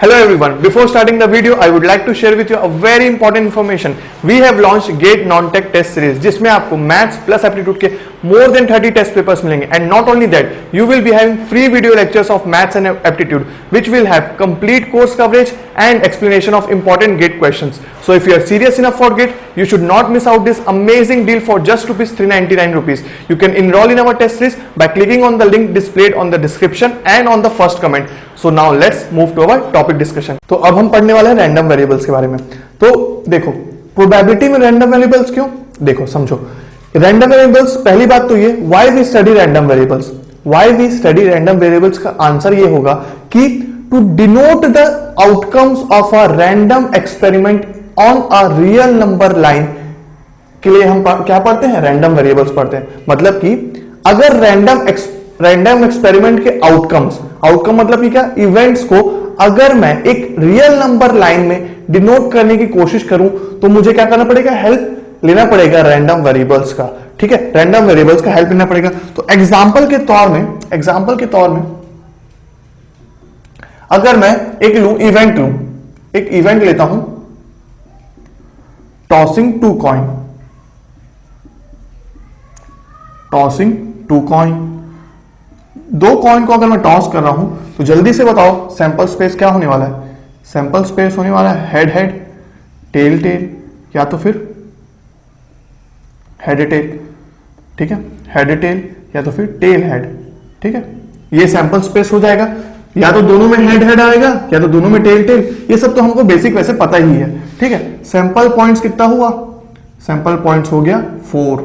Hello everyone, before starting the video I would like to share with you a very important information. We have launched GATE Non-Tech Test Series जिसमें आपको maths plus aptitude के more than 30 test papers मिलेंगे and not only that you will be having free video lectures of maths and aptitude which will have complete course coverage and explanation of important GATE questions. So if you are serious enough for GATE, you should not miss out this amazing deal for just ₹399. You can enroll in our test series by clicking on the link displayed on the description and on the first comment. So now let's move to our topic discussion. तो अब हम पढ़ने वाले हैं random variables के बारे में. तो देखो प्रोबेबिलिटी में रैंडम वेरिएबल्स क्यों, देखो समझो. रैंडम वेरिएबल्स, पहली बात तो ये why we study random variables. Why we study random variables का आंसर ये होगा कि to denote the outcomes of a random experiment on a real number line के लिए हम क्या पढ़ते हैं, रैंडम वेरिएबल्स पढ़ते हैं. मतलब कि अगर रैंडम एक्सपेरिमेंट के आउटकम मतलब कि क्या, इवेंट्स को अगर मैं एक रियल नंबर लाइन में डिनोट करने की कोशिश करूं तो मुझे क्या करना पड़ेगा, हेल्प लेना पड़ेगा रैंडम वेरिएबल्स का. ठीक है, रैंडम वेरिएबल्स का हेल्प लेना पड़ेगा. तो एग्जांपल के तौर में अगर मैं एक इवेंट लेता हूं, टॉसिंग टू कॉइन, दो कॉइन को अगर मैं टॉस कर रहा हूं तो जल्दी से बताओ सैंपल स्पेस क्या होने वाला है. सैंपल स्पेस होने वाला है हेड हेड, टेल टेल, या तो फिर हेड टेल. ठीक है, हेड टेल या तो फिर टेल हेड. ठीक है, ये सैंपल स्पेस हो जाएगा. या तो दोनों में हेड हेड आएगा या तो दोनों में टेल टेल. ये सब तो हमको बेसिक वैसे पता ही है. ठीक है, सैंपल पॉइंट्स कितना हुआ, सैंपल पॉइंट्स हो गया 4.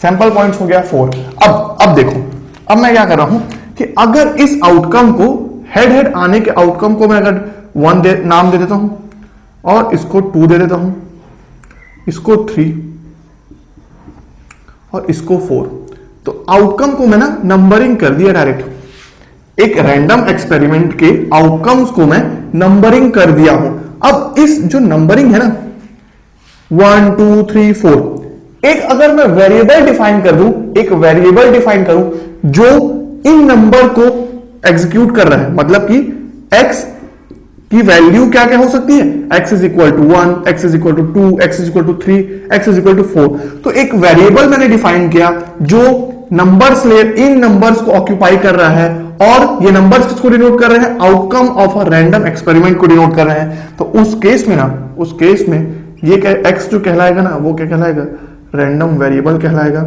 सैंपल पॉइंट्स हो गया 4. अब देखो, अब मैं क्या कर रहा हूं कि अगर इस आउटकम को, हेड हेड आने के आउटकम को मैं अगर 1 नाम दे देता हूं और इसको 2 दे देता हूं, इसको 3 और इसको 4, तो आउटकम को मैं ना नंबरिंग कर दिया डायरेक्ट. एक रैंडम एक्सपेरिमेंट के आउटकम्स को मैं नंबरिंग कर दिया हूं. अब इस जो नंबरिंग है ना 1 2 3 4, एक अगर मैं वेरिएबल डिफाइन कर दूं जो इन नंबर को एग्जीक्यूट कर रहा है, मतलब कि x की वैल्यू क्या क्या हो सकती है, x is equal to 1, x is equal to 2, x is equal to 3, x is equal to 4. तो एक वेरिएबल मैंने डिफाइन किया जो नंबर्स इन नंबर्स को ऑक्यूपाई कर रहा है, और ये नंबर्स किसको डिनोट कर रहे हैं, outcome of a random experiment को डिनोट कर रहे हैं. तो उस केस में ये x जो कहलाएगा ना, वो क्या कहलाएगा, रैंडम वेरिएबल कहलाएगा.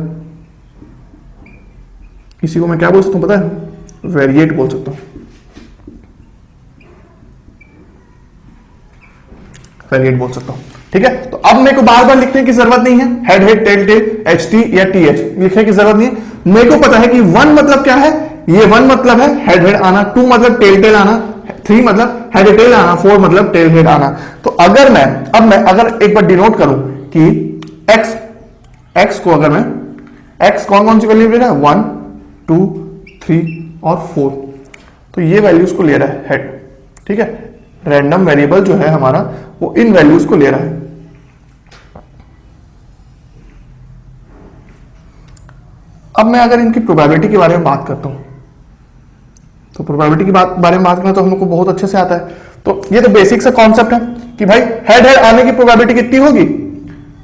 इसी को मैं क्या बोल सकता हूं पता है, वेरिएट बोल सकता हूं. ठीक है, तो अब मेरे को बार बार लिखने की जरूरत नहीं है, head head tail tail HT या TH लिखने की जरूरत नहीं है. मेरे को पता है कि 1 मतलब क्या है, ये 1 मतलब है हेड हेड आना, 2 मतलब टेल टेल आना, 3 मतलब हेड टेल आना, 4 मतलब टेल हेड आना. तो अगर मैं एक बार डिनोट करूं कि x को अगर मैं x कौन सी वैल्यू ले रहा है, 1 2 3 और 4, तो ये वैल्यूज को ले रहा है हेड. ठीक है, रैंडम वेरिएबल जो है हमारा वो इन वैल्यूज को ले रहा है. अब मैं अगर इनकी प्रोबेबिलिटी के बारे में बात करता हूं, तो प्रोबेबिलिटी की बारे में बात करना तो हमको बहुत अच्छे से आता है. तो ये तो बेसिक सा कॉन्सेप्ट है कि भाई हेड हेड आने की प्रोबेबिलिटी कितनी होगी,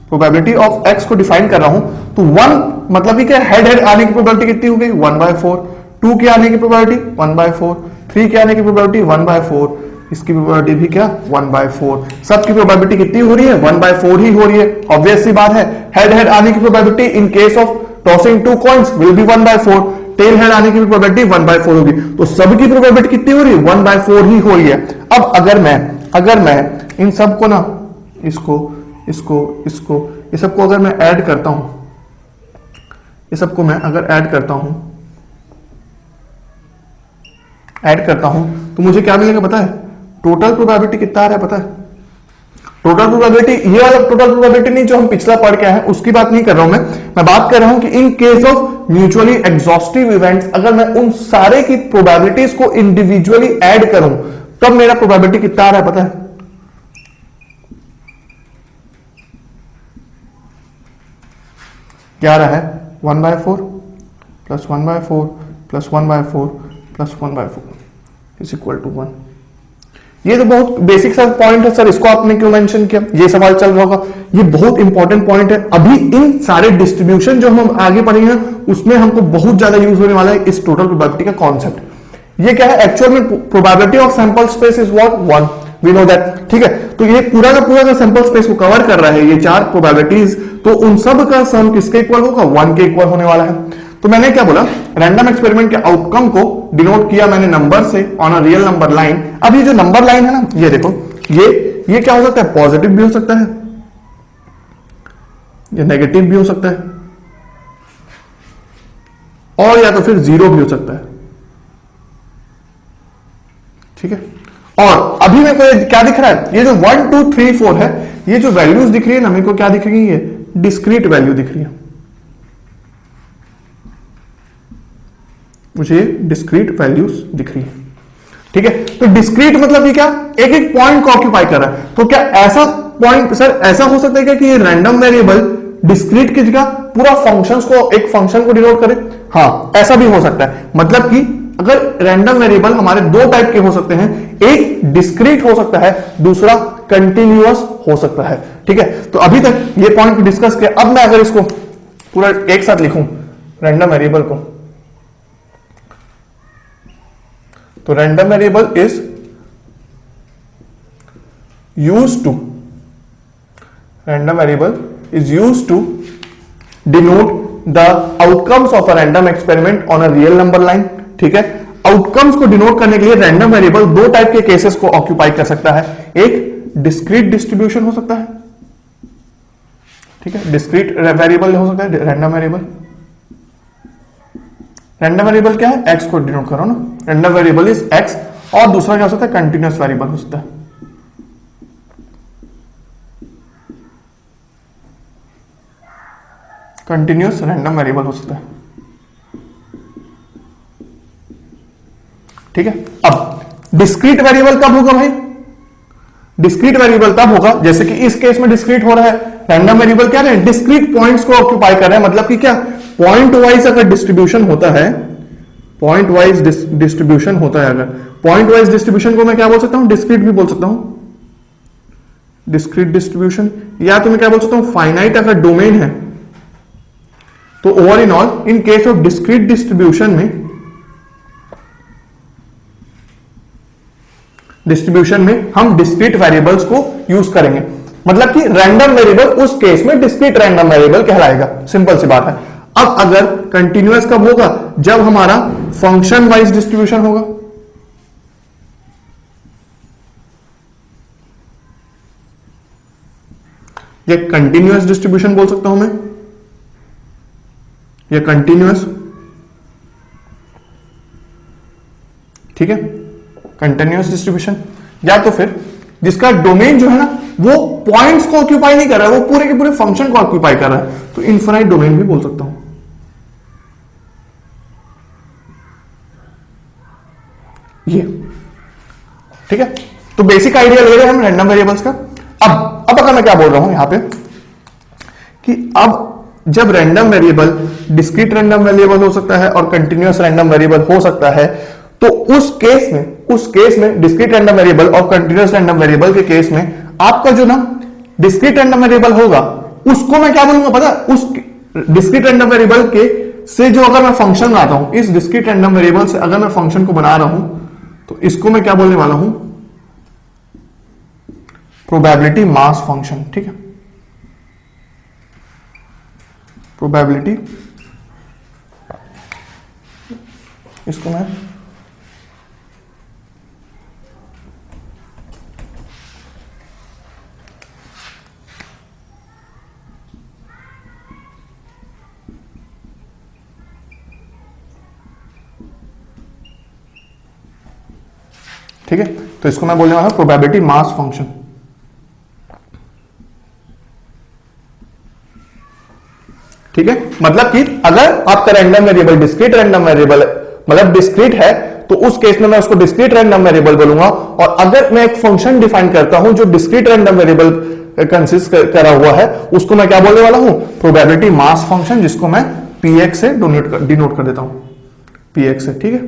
प्रोबेबिलिटी ऑफ x को डिफाइन कर रहा हूं तो 1 मतलब क्या, हेड हेड आने की प्रोबेबिलिटी कितनी हो गई, 1/4. 2 के आने की प्रोबेबिलिटी 1/4. 3 के आने की प्रोबेबिलिटी 1/4. इसकी प्रोबेबिलिटी भी क्या, 1/4. सबकी प्रोबेबिलिटी कितनी हो रही है, 1/4 ही हो रही है. ऑब्वियस सी बात है, हेड हेड आने की probability in case of tossing 2 coins will be 1/4. Tail head आने की प्रोबेबिलिटी 1/4 होगी. तो सबकी प्रोबेबिलिटी कितनी हो रही है, 1/4 ही हो रही है. अब अगर मैं इन सबको ना, इसको ये सबको अगर मैं ऐड करता हूं, तो मुझे क्या मिलेगा पता है, टोटल प्रोबेबिलिटी कितना आ रहा है पता है. टोटल प्रोबेबिलिटी, ये वाला टोटल प्रोबेबिलिटी नहीं जो हम पिछला पढ़ के आए हैं उसकी बात नहीं कर रहा हूं मैं बात कर रहा हूं कि in case of mutually exhaustive events अगर मैं उन सारे की प्रोबेबिलिटीज को इंडिविजुअली ऐड करूं तब मेरा प्रोबेबिलिटी कितना आ रहा है पता है, क्या आ रहा है, 1/4 plus 1/4 plus 1/4 plus 1/4 is equal to 1. ये तो बहुत बेसिक सा पॉइंट है सर, इसको आपने क्यों मेंशन किया, ये सवाल चल रहा होगा। ये बहुत इंपॉर्टेंट पॉइंट है। अभी इन सारे डिस्ट्रीब्यूशन जो हम आगे पढ़ेंगे उसमें हमको बहुत ज्यादा यूज होने वाला है इस टोटल प्रोबेबिलिटी का कॉन्सेप्ट। ये क्या है एक्चुअल में, probability of sample space is what 1, we know that, ठीक है। तो ये पूरा का सैंपल स्पेस को कवर कर रहा है, ये 4 प्रोबेबिलिटीज, तो उन सब का सम किसके इक्वल होगा, 1 के इक्वल होने वाला है। तो मैंने क्या बोला, रैंडम एक्सपेरिमेंट के आउटकम को डिनोट किया मैंने नंबर से on a real number line. अब ये जो नंबर लाइन है ना, ये देखो, ये क्या हो सकता है, पॉजिटिव भी हो सकता है, ये नेगेटिव भी हो सकता है, और या तो फिर 0 भी हो सकता है, ठीक है। और अभी मेरे को क्या दिख रहा है, ये जो 1 2 3 4 है, ये जो वैल्यूज दिख रही है ना, मेरे को क्या दिख रही है, डिस्क्रीट वैल्यू दिख रही है, मुझे डिस्क्रीट वैल्यूज दिख रही है, ठीक है। तो डिस्क्रीट मतलब ये क्या, एक एक पॉइंट को ऑक्यूपाई कर रहा है। तो क्या ऐसा पॉइंट सर ऐसा हो सकता है क्या कि ये रैंडम वेरिएबल डिस्क्रीट की जगह पूरा फंक्शंस को, एक फंक्शन को डिनोट करे? हाँ, ऐसा भी हो सकता है। मतलब कि अगर रैंडम वेरिएबल हमारे 2 टाइप के हो सकते हैं, एक डिस्क्रीट हो सकता है, दूसरा कंटिन्यूअस हो सकता है, ठीक है। तो अभी तक ये पॉइंट डिस्कस किया। अब मैं अगर इसको पूरा एक साथ लिखूं रैंडम वेरिएबल को, तो random variable is used to, random variable is used to denote the outcomes of a random experiment on a real number line, ठीक है। आउटकम्स को डिनोट करने के लिए रैंडम वेरिएबल 2 टाइप के केसेस को ऑक्यूपाई कर सकता है। एक डिस्क्रीट डिस्ट्रीब्यूशन हो सकता है, ठीक है, डिस्क्रीट वेरिएबल हो सकता है रैंडम वेरिएबल। रैंडम वेरिएबल क्या है, एक्स को डिनोट करो ना, रैंडम वेरिएबल इज एक्स। और दूसरा क्या हो सकता है, कंटिन्यूअस वेरिएबल हो सकता है, कंटिन्यूअस रैंडम वेरिएबल हो सकता है, ठीक है। अब डिस्क्रीट वेरिएबल कब होगा भाई, डिस्क्रीट वेरिएबल तब होगा जैसे कि इस केस में डिस्क्रीट हो रहा है, रैंडम वेरिएबल क्या है, डिस्क्रीट पॉइंट्स को ऑक्यूपाई कर रहे हैं। मतलब कि क्या, पॉइंट वाइज अगर डिस्ट्रीब्यूशन होता है, पॉइंट वाइज डिस्ट्रीब्यूशन होता है, अगर पॉइंट वाइज डिस्ट्रीब्यूशन को मैं क्या बोल सकता हूं, डिस्क्रीट भी बोल सकता हूं, डिस्क्रीट डिस्ट्रीब्यूशन। या तो मैं क्या बोल सकता हूं, फाइनाइट अगर डोमेन है तो over in all in case of discrete distribution में हम डिस्क्रीट वेरिएबल्स को यूज करेंगे। मतलब कि रैंडम वेरिएबल उस केस में डिस्क्रीट रैंडम वेरिएबल कहलाएगा, सिंपल सी बात है। अब अगर कंटिन्यूअस कब होगा, जब हमारा फंक्शन वाइज डिस्ट्रीब्यूशन होगा, ये कंटिन्यूअस डिस्ट्रीब्यूशन बोल सकता हूं मैं, ये कंटिन्यूअस, ठीक है, कंटिन्यूअस डिस्ट्रीब्यूशन। या तो फिर जिसका डोमेन जो है ना वो पॉइंट्स को ऑक्यूपाई नहीं कर रहा है, वो पूरे के पूरे फंक्शन को ऑक्यूपाई कर रहा है, तो इनफाइनाइट डोमेन भी बोल सकता हूं, ये, ठीक है। तो बेसिक आइडिया ले रहे हैं हम रैंडम वेरिएबल्स का। अब अगर मैं क्या बोल रहा हूं यहां पे कि अब जब random variable discrete random variable हो सकता है और कंटिन्यूअस रैंडम वेरिएबल हो सकता है, तो उस केस में डिस्क्रीट रैंडम वेरिएबल और कंटिन्यूअस रैंडम वेरिएबल के केस में आपका जो ना डिस्क्रीट रैंडम वेरिएबल होगा उसको मैं क्या बोलूंगा पता, उस डिस्क्रीट रैंडम वेरिएबल के से जो अगर मैं फंक्शन बनाता हूं, इस डिस्क्रीट रैंडम वेरिएबल से अगर मैं फंक्शन को बना रहा हूं तो इसको मैं क्या बोलने वाला हूं, प्रोबेबिलिटी मास फंक्शन, ठीक है, प्रोबेबिलिटी, इसको मैं ठीक है, तो इसको मैं बोलने वाला हूं प्रोबेबिलिटी मास फंक्शन, ठीक है। मतलब कि अगर आपका random variable discrete random variable मतलब डिस्क्रीट है तो उस केस में मैं उसको डिस्क्रीट रैंडम वेरिएबल बोलूंगा। और अगर मैं एक फंक्शन डिफाइन करता हूं जो डिस्क्रीट रैंडम वेरिएबल कंसिस्ट करा हुआ है, उसको मैं क्या बोलने वाला हूं, प्रोबेबिलिटी मास फंक्शन, जिसको मैं px से डिनोट कर देता हूं, px से, ठीक है।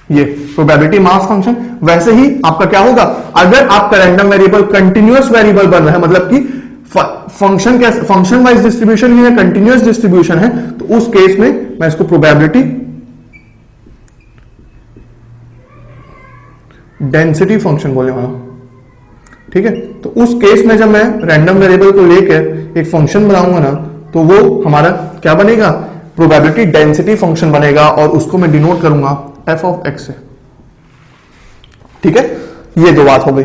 ये प्रोबेबिलिटी मास फंक्शन। वैसे ही आपका क्या होगा, अगर आपका रैंडम वेरिएबल कंटिन्यूअस वेरिएबल बन रहा है, मतलब कि फंक्शन कैसे, फंक्शन वाइज डिस्ट्रीब्यूशन है, कंटिन्यूअस डिस्ट्रीब्यूशन है, तो उस केस में मैं इसको प्रोबेबिलिटी डेंसिटी फंक्शन बोलने वाला हूं। ठीक है, तो उस केस में जब मैं रैंडम वेरिएबल को लेकर एक फंक्शन बनाऊंगा ना, तो वो हमारा क्या बनेगा, प्रोबेबिलिटी डेंसिटी फंक्शन बनेगा, और उसको मैं डिनोट करूंगा एफ ऑफ एक्स से। ठीक है, ये दो बात हो गई।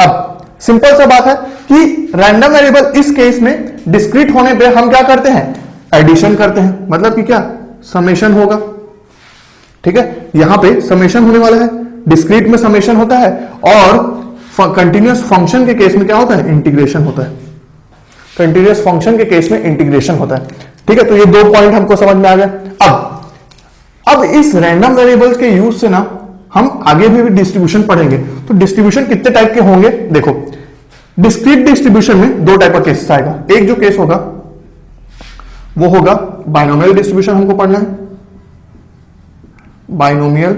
अब सिंपल सा बात है कि रैंडम वेरिएबल इस केस में डिस्क्रीट होने पे हम क्या करते हैं, एडिशन करते हैं, मतलब कि क्या, समेशन होगा। ठीक है, यहां पे समेशन होने वाला है, डिस्क्रीट में समेशन होता है, और कंटिन्यूअस फंक्शन के केस में क्या होता है, इंटीग्रेशन होता है। कंटिन्यूअस फंक्शन के केस में इंटीग्रेशन होता है। ठीक है, तो ये दो पॉइंट हमको समझ में आ गया। अब इस रैंडम वेरिएबल्स के यूज से ना हम आगे भी डिस्ट्रीब्यूशन पढ़ेंगे। तो डिस्ट्रीब्यूशन कितने टाइप के होंगे, देखो डिस्क्रीट डिस्ट्रीब्यूशन में दो टाइप का केस आएगा। एक जो केस होगा वो होगा बाइनोमियल डिस्ट्रीब्यूशन, हमको पढ़ना है, बाइनोमियल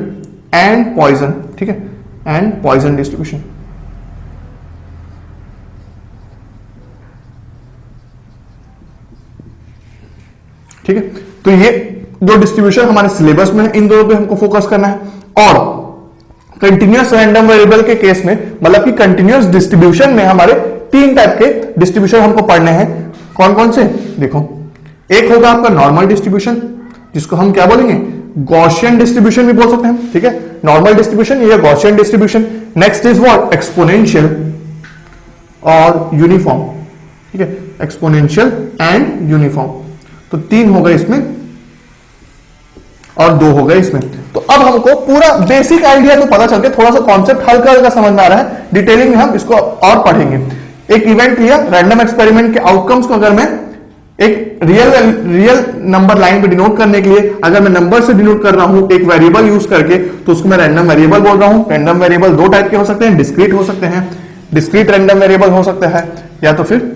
एंड पॉइजन। ठीक है, एंड पॉइजन डिस्ट्रीब्यूशन। ठीक है, तो ये जो डिस्ट्रीब्यूशन हमारे सिलेबस में है, इन दोनों पे हमको फोकस करना है। और कंटिन्यूअस रैंडम वेरिएबल के केस में, मतलब कि कंटिन्यूअस डिस्ट्रीब्यूशन में हमारे तीन टाइप के डिस्ट्रीब्यूशन हमको पढ़ने हैं। कौन कौन से, देखो, एक होगा आपका नॉर्मल डिस्ट्रीब्यूशन, जिसको हम क्या बोलेंगे, गॉसियन डिस्ट्रीब्यूशन भी बोल सकते हैं। ठीक है, नॉर्मल डिस्ट्रीब्यूशन, ये Gaussian distribution. Next is what, exponential और यूनिफॉर्म। ठीक है, एक्सपोनेंशियल एंड यूनिफॉर्म, तो तीन हो गए इसमें और दो हो गए इसमें। तो अब हमको पूरा बेसिक आइडिया तो पता चल गया, थोड़ा सा कॉन्सेप्ट हल्का हल्का समझ में आ रहा है, डिटेलिंग में हम इसको और पढ़ेंगे। एक इवेंट लिया, रैंडम एक्सपेरिमेंट के आउटकम्स को अगर मैं एक रियल नंबर लाइन पे डिनोट करने के लिए अगर मैं नंबर से डिनोट कर रहा हूं एक वेरिएबल यूज करके, तो उसको मैं रैंडम वेरिएबल बोल रहा हूं। रैंडम वेरिएबल दो टाइप के हो सकते हैं, डिस्क्रीट हो सकते हैं, डिस्क्रीट रैंडम वेरिएबल हो सकता है, या तो फिर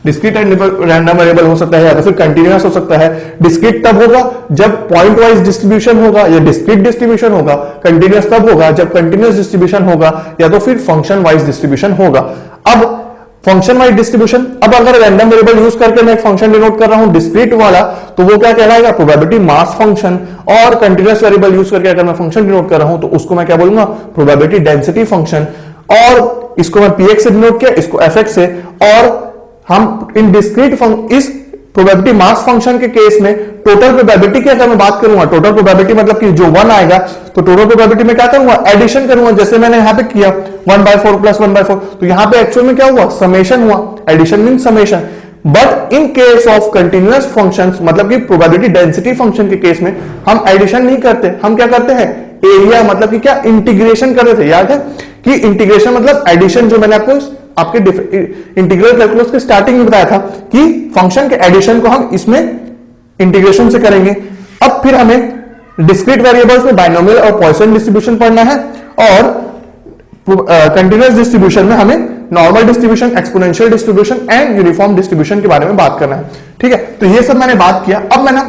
डिस्क्रीट रैंडम वेरिएबल हो सकता है, या तो फिर कंटिन्यूअस हो सकता है। डिस्क्रीट तब होगा जब पॉइंट वाइज डिस्ट्रीब्यूशन होगा, या डिस्क्रीट डिस्ट्रीब्यूशन होगा। कंटिन्यूअस तब होगा जब कंटिन्यूअस डिस्ट्रीब्यूशन होगा, या तो फिर फंक्शन वाइज डिस्ट्रीब्यूशन होगा। अब फंक्शन वाइज डिस्ट्रीब्यूशन, अब अगर रैंडम वेरिएबल यूज करके मैं एक फंक्शन डिनोट कर रहा हूं डिस्क्रीट वाला, तो वो क्या कहलाएगा, प्रोबेबिलिटी मास फंक्शन। और कंटिन्यूअस वेरिएबल यूज करके अगर मैं फंक्शन डिनोट कर रहा हूं तो उसको मैं क्या बोलूंगा, प्रोबेबिलिटी डेंसिटी फंक्शन। और इसको मैं px से डिनोट किया, इसको fx से। और हम इन डिस्क्रीट इस प्रोबेबिलिटी मास फंक्शन के केस में टोटल प्रोबेबिलिटी की अगर मैं बात करूंगा, टोटल प्रोबेबिलिटी मतलब कि जो 1 आएगा, तो टोटल प्रोबेबिलिटी में क्या करूंगा, एडिशन करूंगा, जैसे मैंने यहां पे किया 1/4 प्लस 1/4। तो यहां पे एक्चुअल में क्या हुआ, समेशन हुआ, addition mean summation. But in case of continuous functions, मतलब कि प्रोबेबिलिटी डेंसिटी फंक्शन के केस में हम एडिशन नहीं करते, हम क्या करते हैं, एरिया मतलब कि क्या, इंटीग्रेशन कर रहे थे। याद है कि इंटीग्रेशन मतलब एडिशन, जो मैंने आपके इंटीग्रल कैलकुलस के स्टार्टिंग में बताया था कि फंक्शन के एडिशन को हम इसमें इंटीग्रेशन से करेंगे। अब फिर हमें डिस्क्रीट वेरिएबल्स में बाइनोमियल और पॉइसन डिस्ट्रीब्यूशन पढ़ना है, और कंटिन्यूअस डिस्ट्रीब्यूशन में हमें normal distribution, exponential distribution and uniform distribution के बारे में बात करना है। ठीक है, तो ये सब मैंने बात किया। अब मैं ना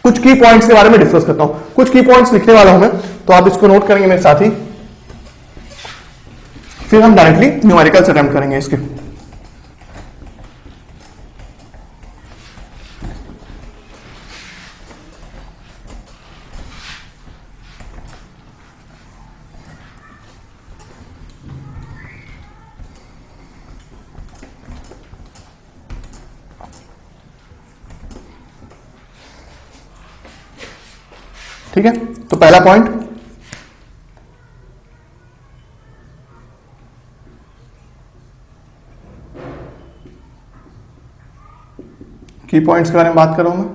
कुछ की पॉइंट्स के बारे में डिस्कस करता हूं, कुछ की पॉइंट्स लिखने वाला हूं मैं, तो आप इसको नोट करेंगे मेरे साथ ही, फिर हम डायरेक्टली न्यूमेरिकल्स अटेम्प्ट करेंगे इसके। ठीक है, तो पहला पॉइंट, की पॉइंट्स के बारे में बात कर रहा हूं मैं।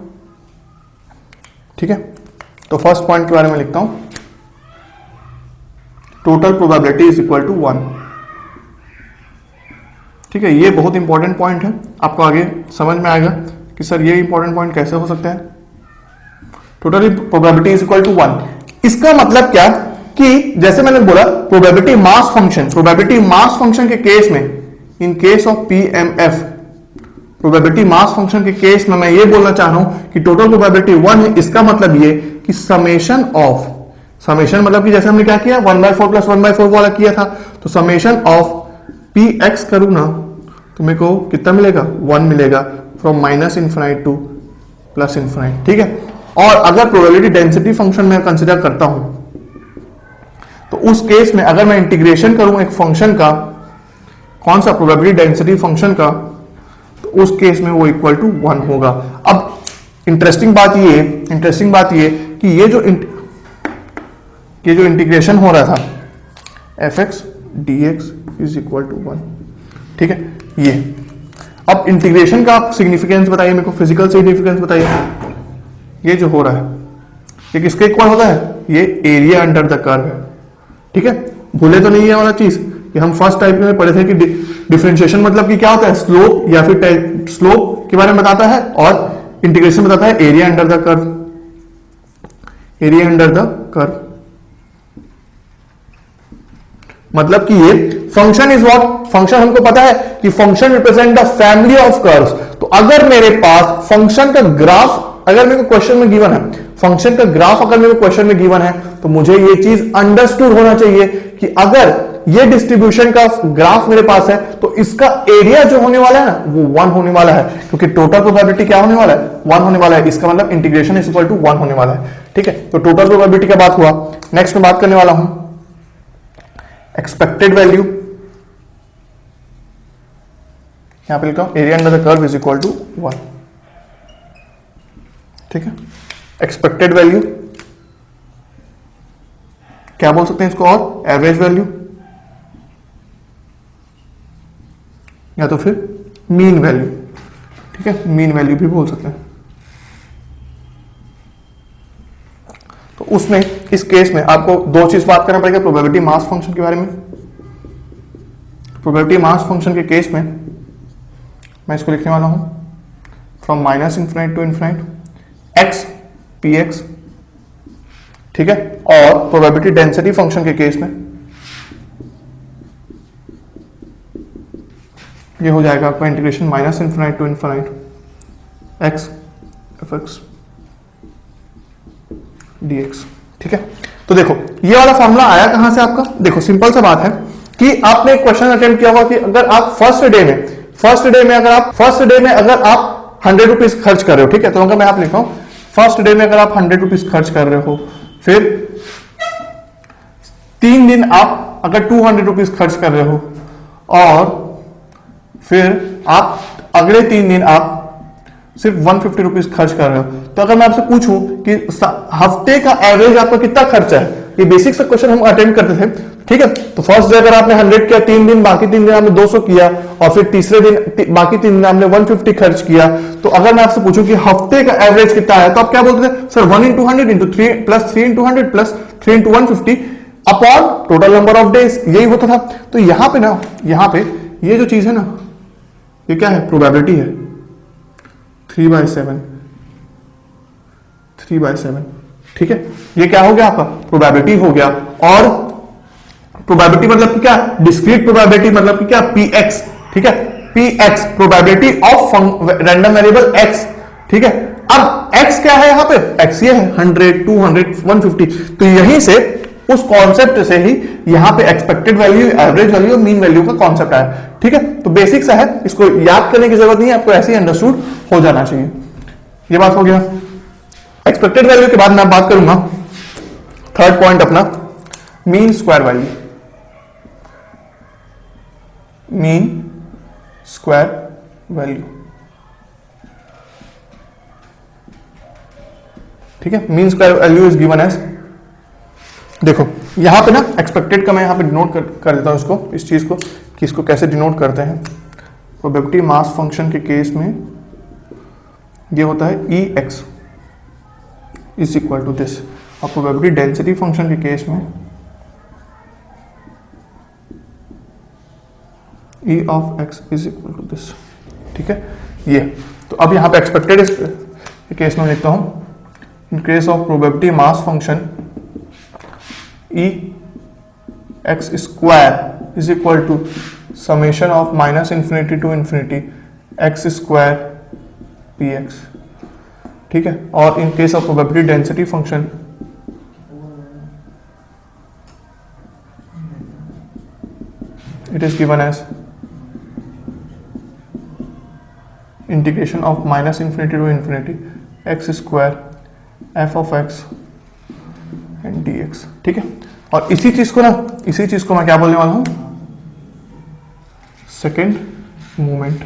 ठीक है, तो फर्स्ट पॉइंट के बारे में लिखता हूं, total probability is equal to 1। ठीक है, ये बहुत इंपॉर्टेंट पॉइंट है, आपको आगे समझ में आएगा कि सर ये इंपॉर्टेंट पॉइंट कैसे हो सकता है। Total probability is equal to 1, इसका मतलब क्या कि जैसे मैंने बोला probability mass function, probability mass function के केस में, in case of PMF, probability mass function के केस में मैं ये बोलना चाह रहा हूं कि टोटल प्रोबेबिलिटी 1 है। इसका मतलब ये कि समेशन ऑफ समेशन मतलब कि जैसे हमने क्या किया 1/4 प्लस 1/4 वाला किया था, तो समेशन ऑफ पी एक्स करूं ना तो मेरे को कितना मिलेगा 1 मिलेगा from minus infinite two plus infinite, ठीक है। और अगर प्रोबेबिलिटी डेंसिटी फंक्शन मैं कंसिडर करता हूं तो उस केस में अगर मैं इंटीग्रेशन करूं एक फंक्शन का, कौन सा प्रोबेबिलिटी डेंसिटी फंक्शन का, तो उस केस में वो इक्वल टू 1 होगा। अब इंटरेस्टिंग बात ये कि ये जो इंटीग्रेशन हो रहा था f x d x is equal to 1, ठीक है। ये अब इंटीग्रेशन का सिग्निफिकेंस बताइए मेरे को, फिजिकल सिग्निफिकेंस बताइए। ये जो हो रहा है ये किसके इक्वल होता है, ये एरिया अंडर द कर्व है, ठीक है। भूले तो नहीं है वाला चीज कि हम फर्स्ट टाइप में पढ़े थे कि डिफरेंशिएशन मतलब कि क्या होता है, स्लोप या फिर स्लोप के बारे में बताता है, और इंटीग्रेशन बताता है area under the curve, area under the curve. मतलब कि ये फंक्शन इज व्हाट, फंक्शन हमको पता है कि function represent the family of curves. तो अगर मेरे पास फंक्शन का ग्राफ अगर मेरे को क्वेश्चन में गिवन है, फंक्शन का ग्राफ अगर मेरे को क्वेश्चन में गिवन है, तो मुझे ये चीज अंडरस्टूड होना चाहिए कि अगर ये डिस्ट्रीब्यूशन का ग्राफ मेरे पास है तो इसका एरिया जो होने वाला है ना वो 1 होने वाला है, क्योंकि टोटल प्रोबेबिलिटी क्या होने वाला है 1 होने वाला है। इसका मतलब इंटीग्रेशन इज इक्वल टू 1 होने वाला है, ठीक है। तो टोटल प्रोबेबिलिटी का बात हुआ। नेक्स्ट में बात करने वाला हूं एक्सपेक्टेड वैल्यू, यहां पे लिखता हूं area under the curve is equal to 1, ठीक है। एक्सपेक्टेड वैल्यू क्या बोल सकते हैं इसको, और एवरेज वैल्यू या तो फिर मीन वैल्यू, ठीक है, मीन वैल्यू भी बोल सकते हैं। तो उसमें इस केस में आपको दो चीज बात करना पड़ेगा, प्रोबेबिलिटी मास फंक्शन के बारे में। प्रोबेबिलिटी मास फंक्शन के केस में मैं इसको लिखने वाला हूं from minus infinite to infinite x p x, ठीक है। और प्रोबेबिलिटी डेंसिटी फंक्शन के केस में ये हो जाएगा आपका integration minus infinite to infinite x f x dx, ठीक है। तो देखो ये वाला फॉर्मूला आया कहां से आपका, देखो सिंपल सा बात है कि आपने एक क्वेश्चन अटेम्प्ट किया होगा कि अगर आप फर्स्ट डे में अगर आप 100 रुपीज खर्च कर रहे हो, ठीक है। तो अगर मैं आप लिखता हूं फर्स्ट डे में अगर आप 100 रुपीज खर्च कर रहे हो, फिर 3 दिन आप अगर 200 रुपीज खर्च कर रहे हो, और फिर आप अगले 3 दिन आप सिर्फ 150 रुपीज खर्च कर रहे हो। तो अगर मैं आपसे पूछूं कि हफ्ते का एवरेज आपका कितना खर्चा है, ये बेसिक सा क्वेश्चन हम अटेम्प्ट करते थे, ठीक है। तो फर्स्ट डे अगर आपने 100 किया, 3 दिन, बाकी 3 दिन आपने 200 किया, और फिर तीसरे दिन बाकी 3 दिन आपने 150 खर्च किया। तो अगर मैं आपसे पूछूं कि हफ्ते का एवरेज कितना है, तो आप क्या बोलते थे, sir 1 into 100 into 3 plus 3 into 100 plus 3 into 150 upon total number of days, यही होता था। तो यहां पे ना, यहां पे ये जो चीज है ना, ये क्या है, प्रोबेबिलिटी है 3/7, ठीक है। ये क्या हो गया आपका, प्रोबेबिलिटी हो गया। और प्रोबेबिलिटी मतलब कि क्या, डिस्क्रीट प्रोबेबिलिटी मतलब कि क्या, px, ठीक है। px probability of random variable x, ठीक है। अब x क्या है यहां पे, x ये है 100, 200, 150। तो यहीं से उस कॉन्सेप्ट से ही यहां पे एक्सपेक्टेड वैल्यू, एवरेज वैल्यू और मीन वैल्यू का कॉन्सेप्ट आया, ठीक है। तो बेसिक सा है, इसको याद करने की जरूरत नहीं है, आपको ऐसे ही अंडरस्टूड हो जाना चाहिए। ये बात हो गया एक्सपेक्टेड वैल्यू के बाद मैं बात करूंगा थर्ड पॉइंट अपना, mean square value, mean square value, ठीक है। Mean square value is given as, देखो यहां पे ना एक्सपेक्टेड का मैं यहां पे डिनोट कर देता हूं इसको, इस चीज को कि इसको कैसे डिनोट करते हैं। प्रोबेबिलिटी मास फंक्शन के केस में ये होता है E X is equal to this, और प्रोबेबिलिटी डेंसिटी फंक्शन के केस में E of X is equal to this, ठीक है। ये तो अब यहां पे एक्सपेक्टेड के केस में लिखता हूं, in case of probability mass function e x square is equal to summation of minus infinity to infinity x square p x, ठीक है। और in case of probability density function it is given as integration of minus infinity to infinity x square f of x and d x. ठीक है, और इसी चीज को मैं क्या बोलने वाला हूं, सेकेंड मोमेंट।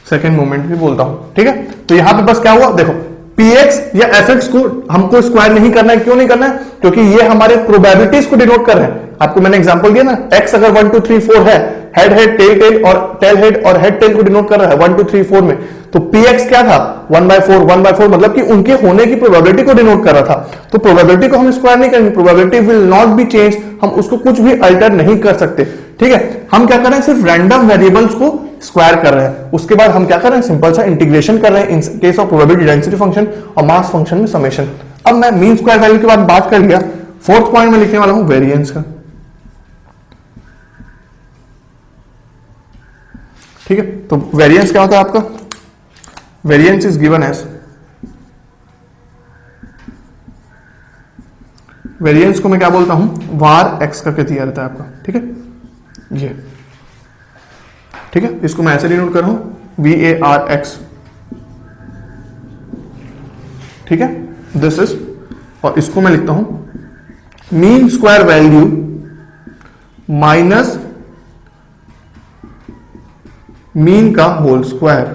सेकेंड मोमेंट भी बोलता हूं। ठीक है, तो यहां पे बस क्या हुआ, देखो px या fx को हमको स्क्वायर नहीं करना है। क्यों नहीं करना है? क्योंकि ये हमारे प्रोबेबिलिटीज को डिनोट कर रहे हैं। आपको मैंने एग्जांपल दिया ना, x अगर 1 2 3 4 है, हेड हेड टेल टेल और टेल हेड और हेड टेल को डिनोट कर रहा है 1 2 3 4 में, तो px क्या था 1/4 मतलब कि उनके होने की प्रोबेबिलिटी को डिनोट कर रहा था। तो प्रोबेबिलिटी को हम स्क्वायर नहीं करेंगे, probability will not be change, हम उसको कुछ भी अल्टर नहीं कर सकते। ठीक है, हम क्या कर रहे हैं, सिर्फ रैंडम वेरिएबल्स को स्क्वायर कर रहे हैं। उसके बाद हम क्या कर रहे हैं, सिंपल सा इंटीग्रेशन कर रहे हैं इन case of probability density function और मास फंक्शन में समेशन। अब मैं मीन स्क्वायर वैल्यू के बाद बात कर लिया, फोर्थ पॉइंट में लिखने वाला हूं वेरिएंस का। ठीक है, तो वेरिएंस क्या होता है आपका, variance is given as, variance को मैं क्या बोलता हूं, वार एक्स करके दिया रहता है आपका। ठीक है, ये ठीक है, इसको मैं ऐसे डिनोट कर रहा हूं VARX। ठीक है, दिस इज, और इसको मैं लिखता हूं mean square value minus mean का होल स्क्वायर।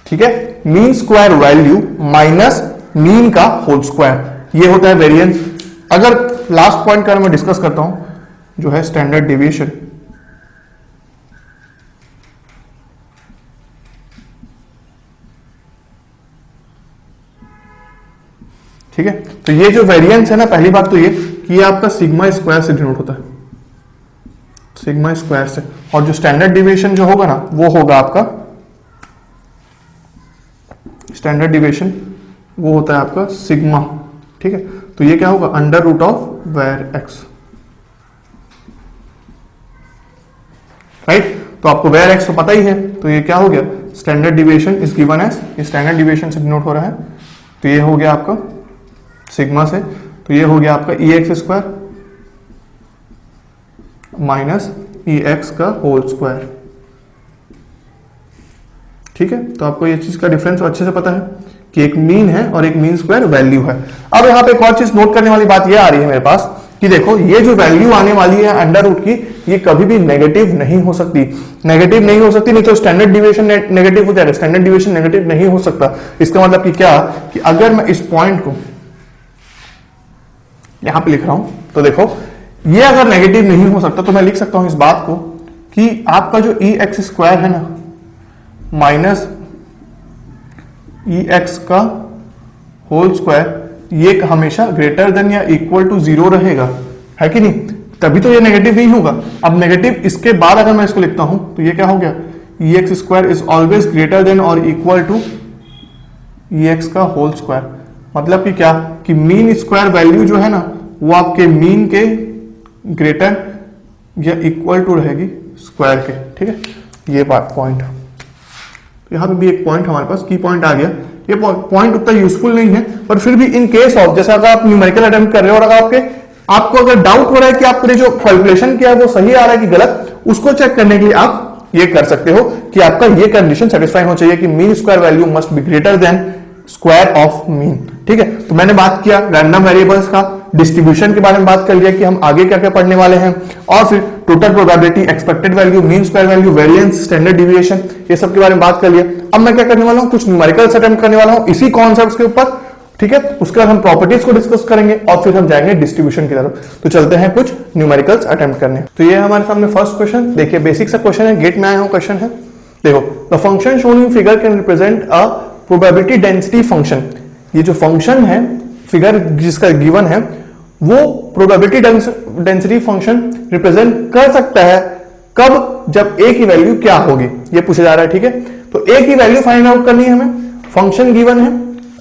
ठीक है, mean square value minus mean का होल स्क्वायर, ये होता है वेरिएंस। अगर लास्ट पॉइंट का मैं डिस्कस करता हूं जो है स्टैंडर्ड डेविएशन। ठीक है, तो ये जो वेरिएंस है ना, पहली बात तो ये कि ये आपका सिग्मा स्क्वायर से डिनोट होता है, सिग्मा स्क्वायर से। और जो स्टैंडर्ड डिविएशन जो होगा ना, वो होगा आपका स्टैंडर्ड डिविएशन, वो होता है आपका सिग्मा। ठीक है, तो ये क्या होगा, under root of var x. Right, तो आपको वेर एक्स तो पता ही है, तो ये क्या हो गया, standard deviation is given as, ये स्टैंडर्ड डिविएशन से डिनोट हो रहा है, तो ये हो गया आपका सिग्मा से, तो ये हो गया आपका ई x square minus E X का होल स्क्वायर। ठीक है, तो आपको ये चीज का डिफरेंस अच्छे से पता है कि एक मीन है और एक मीन स्क्वायर वैल्यू है। अब यहां पे एक और चीज नोट करने वाली बात ये आ रही है मेरे पास कि देखो ये जो वैल्यू आने वाली है अंडर रूट की, ये कभी भी नेगेटिव नहीं हो सकती, नेगेटिव नहीं हो सकती, नहीं तो स्टैंडर्ड डिविएशन नेगेटिव हो जाएगा, स्टैंडर्ड डिविएशन नेगेटिव नहीं हो सकता। इसका मतलब कि क्या, कि अगर मैं इस पॉइंट को यहां पे लिख रहा हूं, तो देखो ये अगर नेगेटिव नहीं हो सकता तो मैं लिख सकता हूं इस बात को कि आपका जो ई एक्स स्क्वायर है ना माइनस ई एक्स का होल स्क्वायर, ये हमेशा ग्रेटर देन या इक्वल टू 0 रहेगा, है कि नहीं, तभी तो ये नेगेटिव नहीं होगा। अब नेगेटिव इसके बाद अगर मैं इसको लिखता हूं तो ये क्या हो गया, E x square is always greater than और इक्वल टू ई एक्स का होल स्क्वायर। मतलब कि क्या, कि मीन स्क्वायर वैल्यू जो है ना, वो आपके मीन के ग्रेटर या इक्वल टू रहेगी स्क्वायर के। ठीक है, ये पॉइंट, यहां पे भी एक पॉइंट हमारे पास की पॉइंट आ गया। ये पॉइंट उतना यूजफुल नहीं है, पर फिर भी इन केस ऑफ, जैसे अगर आप न्यूमेरिकल अटेम्प्ट कर रहे हो और अगर आपको अगर डाउट हो रहा है कि आपने जो कैलकुलेशन किया है वो सही आ रहा है कि गलत, उसको चेक करने के लिए आप ये कर सकते हो कि आपका ये कंडीशन सेटिस्फाई होना चाहिए कि mean square value must be greater than square of mean. ठीक है, तो मैंने बात किया रैंडम वेरिएबल्स का, डिस्ट्रीब्यूशन के बारे में बात कर लिया कि हम आगे क्या क्या पढ़ने वाले हैं, और फिर total probability, expected value, mean square value, variance, standard deviation, ये सब के बारे में बात कर लिया। अब मैं क्या करने वाला हूं, कुछ न्यूमेरिकल्स अटेम्प्ट करने वाला हूं इसी कॉन्सेप्ट्स के ऊपर। ठीक है, उसके बाद हम प्रॉपर्टीज को डिस्कस करेंगे और फिर हम जाएंगे डिस्ट्रीब्यूशन की तरफ। तो चलते हैं कुछ न्यूमेरिकल्स अटेम्प्ट करने। तो ये हमारे सामने फर्स्ट क्वेश्चन, देखिए बेसिक सा क्वेश्चन है, गेट में आया हूं क्वेश्चन है। देखो, the function shown in figure can represent a probability density function. ये जो फंक्शन है, फिगर जिसका गिवन है, वो प्रोबेबिलिटी डेंसिटी फंक्शन रिप्रेजेंट कर सकता है कब, जब ए की वैल्यू क्या होगी, ये पूछा जा रहा है। ठीक है, तो ए की वैल्यू फाइंड आउट करनी है हमें, फंक्शन गिवन है,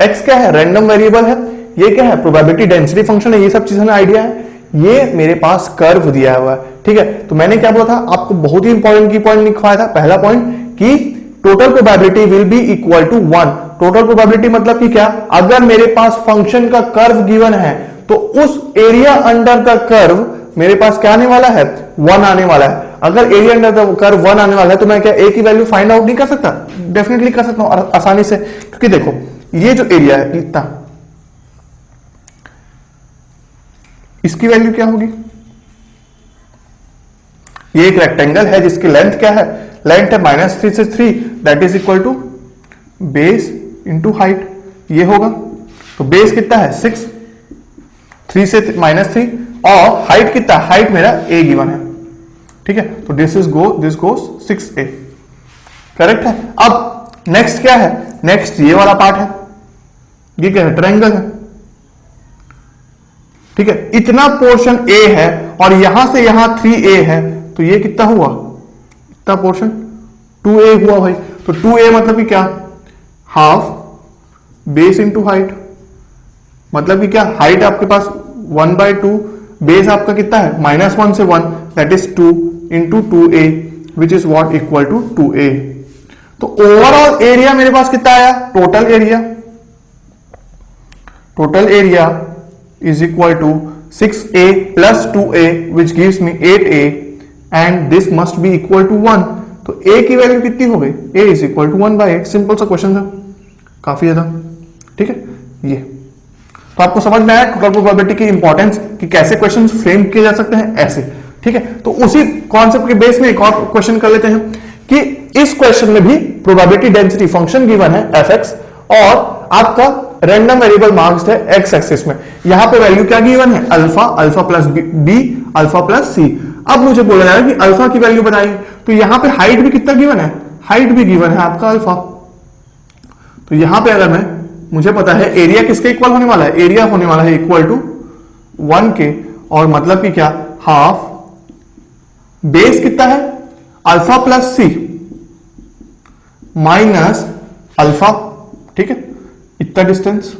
एक्स क्या है, रैंडम वेरिएबल है, ये क्या है, प्रोबेबिलिटी डेंसिटी फंक्शन है, ये सब चीजें आइडिया है, ये मेरे पास कर्व दिया हुआ है। ठीक है, तो मैंने क्या बोला था आपको, बहुत ही इंपॉर्टेंट की पॉइंट लिखवाया था, पहला पॉइंट कि total probability will be equal to 1, total probability मतलब कि क्या, अगर मेरे पास फंक्शन का कर्व गिवन है तो उस एरिया अंडर द कर्व मेरे पास क्या आने वाला है, 1 आने वाला है। अगर एरिया अंडर द कर्व 1 आने वाला है तो मैं क्या ए की वैल्यू फाइंड आउट नहीं कर सकता, डेफिनेटली कर सकता हूं आसानी से, क्योंकि देखो ये जो एरिया है इतना, इसकी वैल्यू क्या होगी, ये एक रेक्टेंगल है जिसकी लेंथ क्या है, लेंथ है -3 से 3, that is equal to base into height, ये होगा। तो बेस कितना है 6, 3 से -3, और हाइट कितना, हाइट मेरा a गिवन है, ठीक है। तो दिस गोस 6a, करेक्ट है। अब नेक्स्ट क्या है, नेक्स्ट ये वाला पार्ट है, ये क्या है, ट्रायंगल है, ठीक है। इतना पोर्शन a है और यहां से यहां 3a है, तो ये कितना हुआ, इतना पोर्शन 2a हुआ भाई। तो 2a मतलब कि क्या, हाफ बेस इंटू हाइट, मतलब कि क्या, हाइट आपके पास 1/2, बेस आपका कितना है -1 से 1, that is 2 into 2a which is what equal to 2a। तो ओवरऑल एरिया मेरे पास कितना आया, total area is equal to 6a plus 2a which gives me 8a and this must be equal to 1। तो a की value कितनी हो गई, a is equal to 1/8। Simple सा क्वेश्चन था, काफी ज्यादा, ठीक है। ये तो आपको समझ में आया टोटल प्रोबेबिलिटी की इंपॉर्टेंस, कि कैसे क्वेश्चन फ्रेम किए जा सकते हैं ऐसे, ठीक है। तो उसी कॉन्सेप्ट के बेस में एक और क्वेश्चन कर लेते हैं कि इस क्वेश्चन में भी प्रोबेबिलिटी डेंसिटी फंक्शन गिवन है fx और आपका रैंडम वेरिएबल मार्क्ड है x एक्सिस में। यहां पे वैल्यू क्या गिवन है, alpha plus B, alpha plus C. अब मुझे बोला जा रहा है कि अल्फा की वैल्यू बनाइए, तो यहां पे हाइट भी कितना गिवन है, हाइट भी गिवन है आपका अल्फा। तो यहां पे अगर मैं, मुझे पता है एरिया किसके इक्वल होने वाला है, एरिया होने वाला है इक्वल टू 1 के, और मतलब कि क्या, हाफ बेस कितना है, अल्फा प्लस सी माइनस अल्फा, ठीक है, इतना डिस्टेंस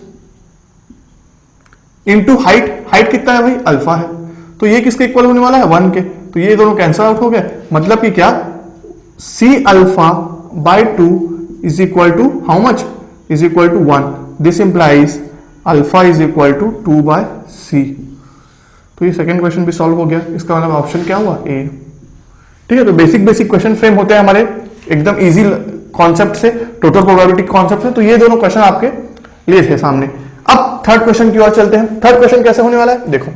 इनटू हाइट, हाइट कितना है भाई, अल्फा है। तो ये किसके इक्वल होने वाला है, 1 के। तो ये दोनों कैंसिल आउट हो गए, मतलब कि क्या, c alpha by 2 is equal to how much, is equal to 1। This implies alpha is equal to 2/c। तो ये सेकंड क्वेश्चन भी सॉल्व हो गया, इसका मतलब ऑप्शन क्या हुआ, ए, ठीक है। तो बेसिक क्वेश्चन फ्रेम होते हैं हमारे एकदम इजी कॉन्सेप्ट से, टोटल प्रोबेबिलिटी कॉन्सेप्ट से। तो ये दोनों क्वेश्चन आपके लिए थे सामने। अब थर्ड क्वेश्चन की ओर चलते हैं। थर्ड क्वेश्चन कैसे होने वाला है, देखो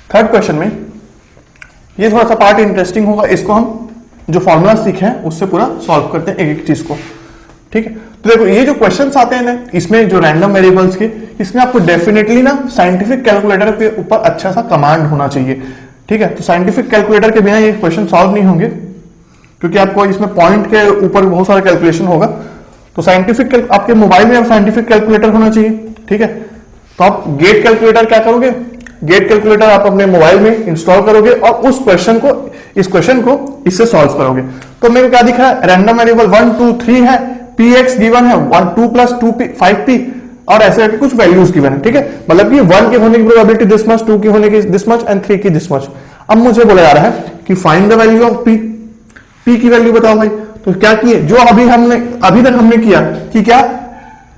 थर्ड क्वेश्चन में ये थोड़ा सा पार्ट इंटरेस्टिंग होगा, इसको हम जो फॉर्मूला सीखे हैं उससे पूरा सॉल्व करते हैं एक एक चीज को, ठीक है। तो देखो ये जो क्वेश्चंस आते हैं ना, इसमें जो रैंडम वेरिएबल्स के, इसमें आपको डेफिनेटली ना साइंटिफिक कैलकुलेटर के ऊपर अच्छा सा कमांड होना चाहिए, ठीक है। तो साइंटिफिक कैलकुलेटर के बिना ये क्वेश्चन सॉल्व नहीं होंगे, क्योंकि आपको इसमें पॉइंट के ऊपर बहुत सारा कैलकुलेशन होगा। तो साइंटिफिक, आपके मोबाइल में साइंटिफिक कैलकुलेटर होना चाहिए, ठीक है। तो आप गेट कैलकुलेटर क्या करोगे, गेट कैलकुलेटर आप अपने मोबाइल में इंस्टॉल करोगे और उस क्वेश्चन को, इस क्वेश्चन को इससे सॉल्व करोगे। तो मेरे को क्या दिख रहा है, रैंडम वेरिएबल 1 2 3 है, px गिवन है 1 2 प्लस 2p 5p, और ऐसे करके कुछ वैल्यूज गिवन है, ठीक है। मतलब कि 1 के होने की प्रोबेबिलिटी दिस मच, 2 की होने की दिस मच एंड 3 की दिस मच। अब मुझे बोला जा रहा है कि find the value of p, p की वैल्यू बताओ भाई। तो क्या किए, जो अभी तक हमने किया कि क्या,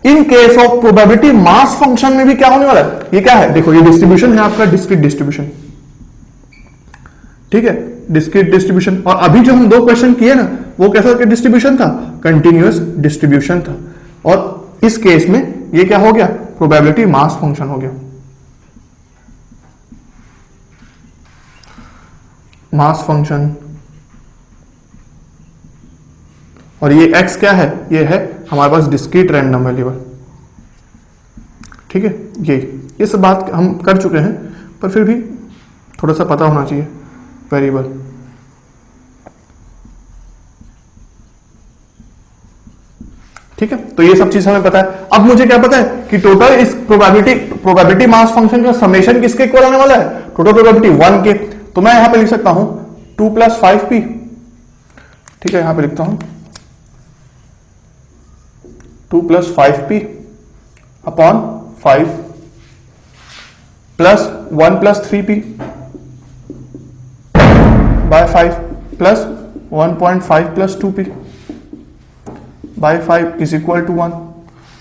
इन case of probability mass function में भी क्या होने वाला है, ये क्या है, देखो ये डिस्ट्रीब्यूशन है आपका, डिस्क्रीट डिस्ट्रीब्यूशन, ठीक है, डिस्क्रीट डिस्ट्रीब्यूशन। और अभी जो हम 2 क्वेश्चन किए ना, वो कैसा डिस्ट्रीब्यूशन था, कंटिन्यूअस डिस्ट्रीब्यूशन था। और इस केस में ये क्या हो गया, प्रोबेबिलिटी मास फंक्शन हो गया, मास फंक्शन। और ये x क्या है, ये है हमारे पास डिस्क्रीट रैंडम वेरिएबल, ठीक है। ये सब बात हम कर चुके हैं, पर फिर भी थोड़ा सा पता होना चाहिए वेरिएबल। ठीक है, तो ये सब चीज हमें पता है। अब मुझे क्या पता है कि टोटल इस प्रोबेबिलिटी मास फंक्शन का समेशन किसके इक्वल आने वाला है, टोटल प्रोबेबिलिटी 1 के। तो मैं यहां पे लिख सकता हूं 2 + 5p, ठीक है, यहां पे लिखता हूं 2 + 5p upon 5 plus 1 + 3p by 5 plus 1.5 + 2p 5 is equal to 1।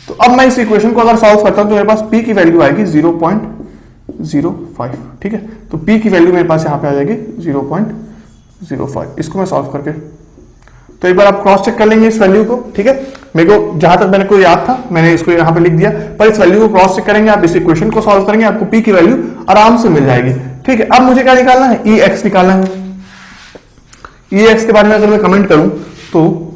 तो अब मैं इस इक्वेशन को अगर सॉल्व करता हूं तो मेरे पास p की वैल्यू आएगी 0.05। ठीक है, तो p की वैल्यू मेरे पास यहां पे आ जाएगी 0.05। इसको मैं सॉल्व करके, तो एक बार आप क्रॉस चेक कर लेंगे इस वैल्यू को। ठीक है, मेरे को जहां तक मैंने को याद था मैंने इसको यहां पे लिख दिया, पर इस वैल्यू को क्रॉस चेक करेंगे, आप इस इक्वेशन को सॉल्व करेंगे, आपको p की वैल्यू आराम से मिल जाएगी। ठीक है, अब मुझे क्या निकालना है, ex निकालना है। ex के बारे में अगर मैं कमेंट करूं तो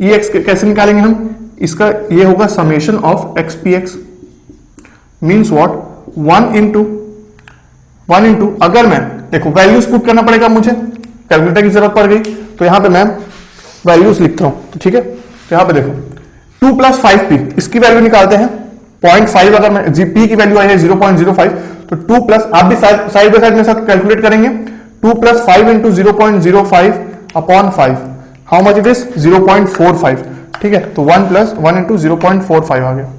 ex कैसे निकालेंगे हम, इसका ये होगा summation of x p x means what 1 into अगर मैं देखो वैल्यूज पुट करना पड़ेगा, मुझे कैलकुलेटर की जरूरत पड़ गई, तो यहां पे मैं वैल्यूज लिखता हूं। तो ठीक है, तो यहां पे देखो 2 + 5p, इसकी वैल्यू निकालते हैं 0.5। अगर मैं p की वैल्यू आई है 0.05, तो 2 प्लस, आप भी साइड बाय साइड में साथ कैलकुलेट करेंगे, 2 + 5 into 0.05 upon 5, how much it is 0.45। ठीक है, तो 1 + 1 इंटू 0.45 आ गया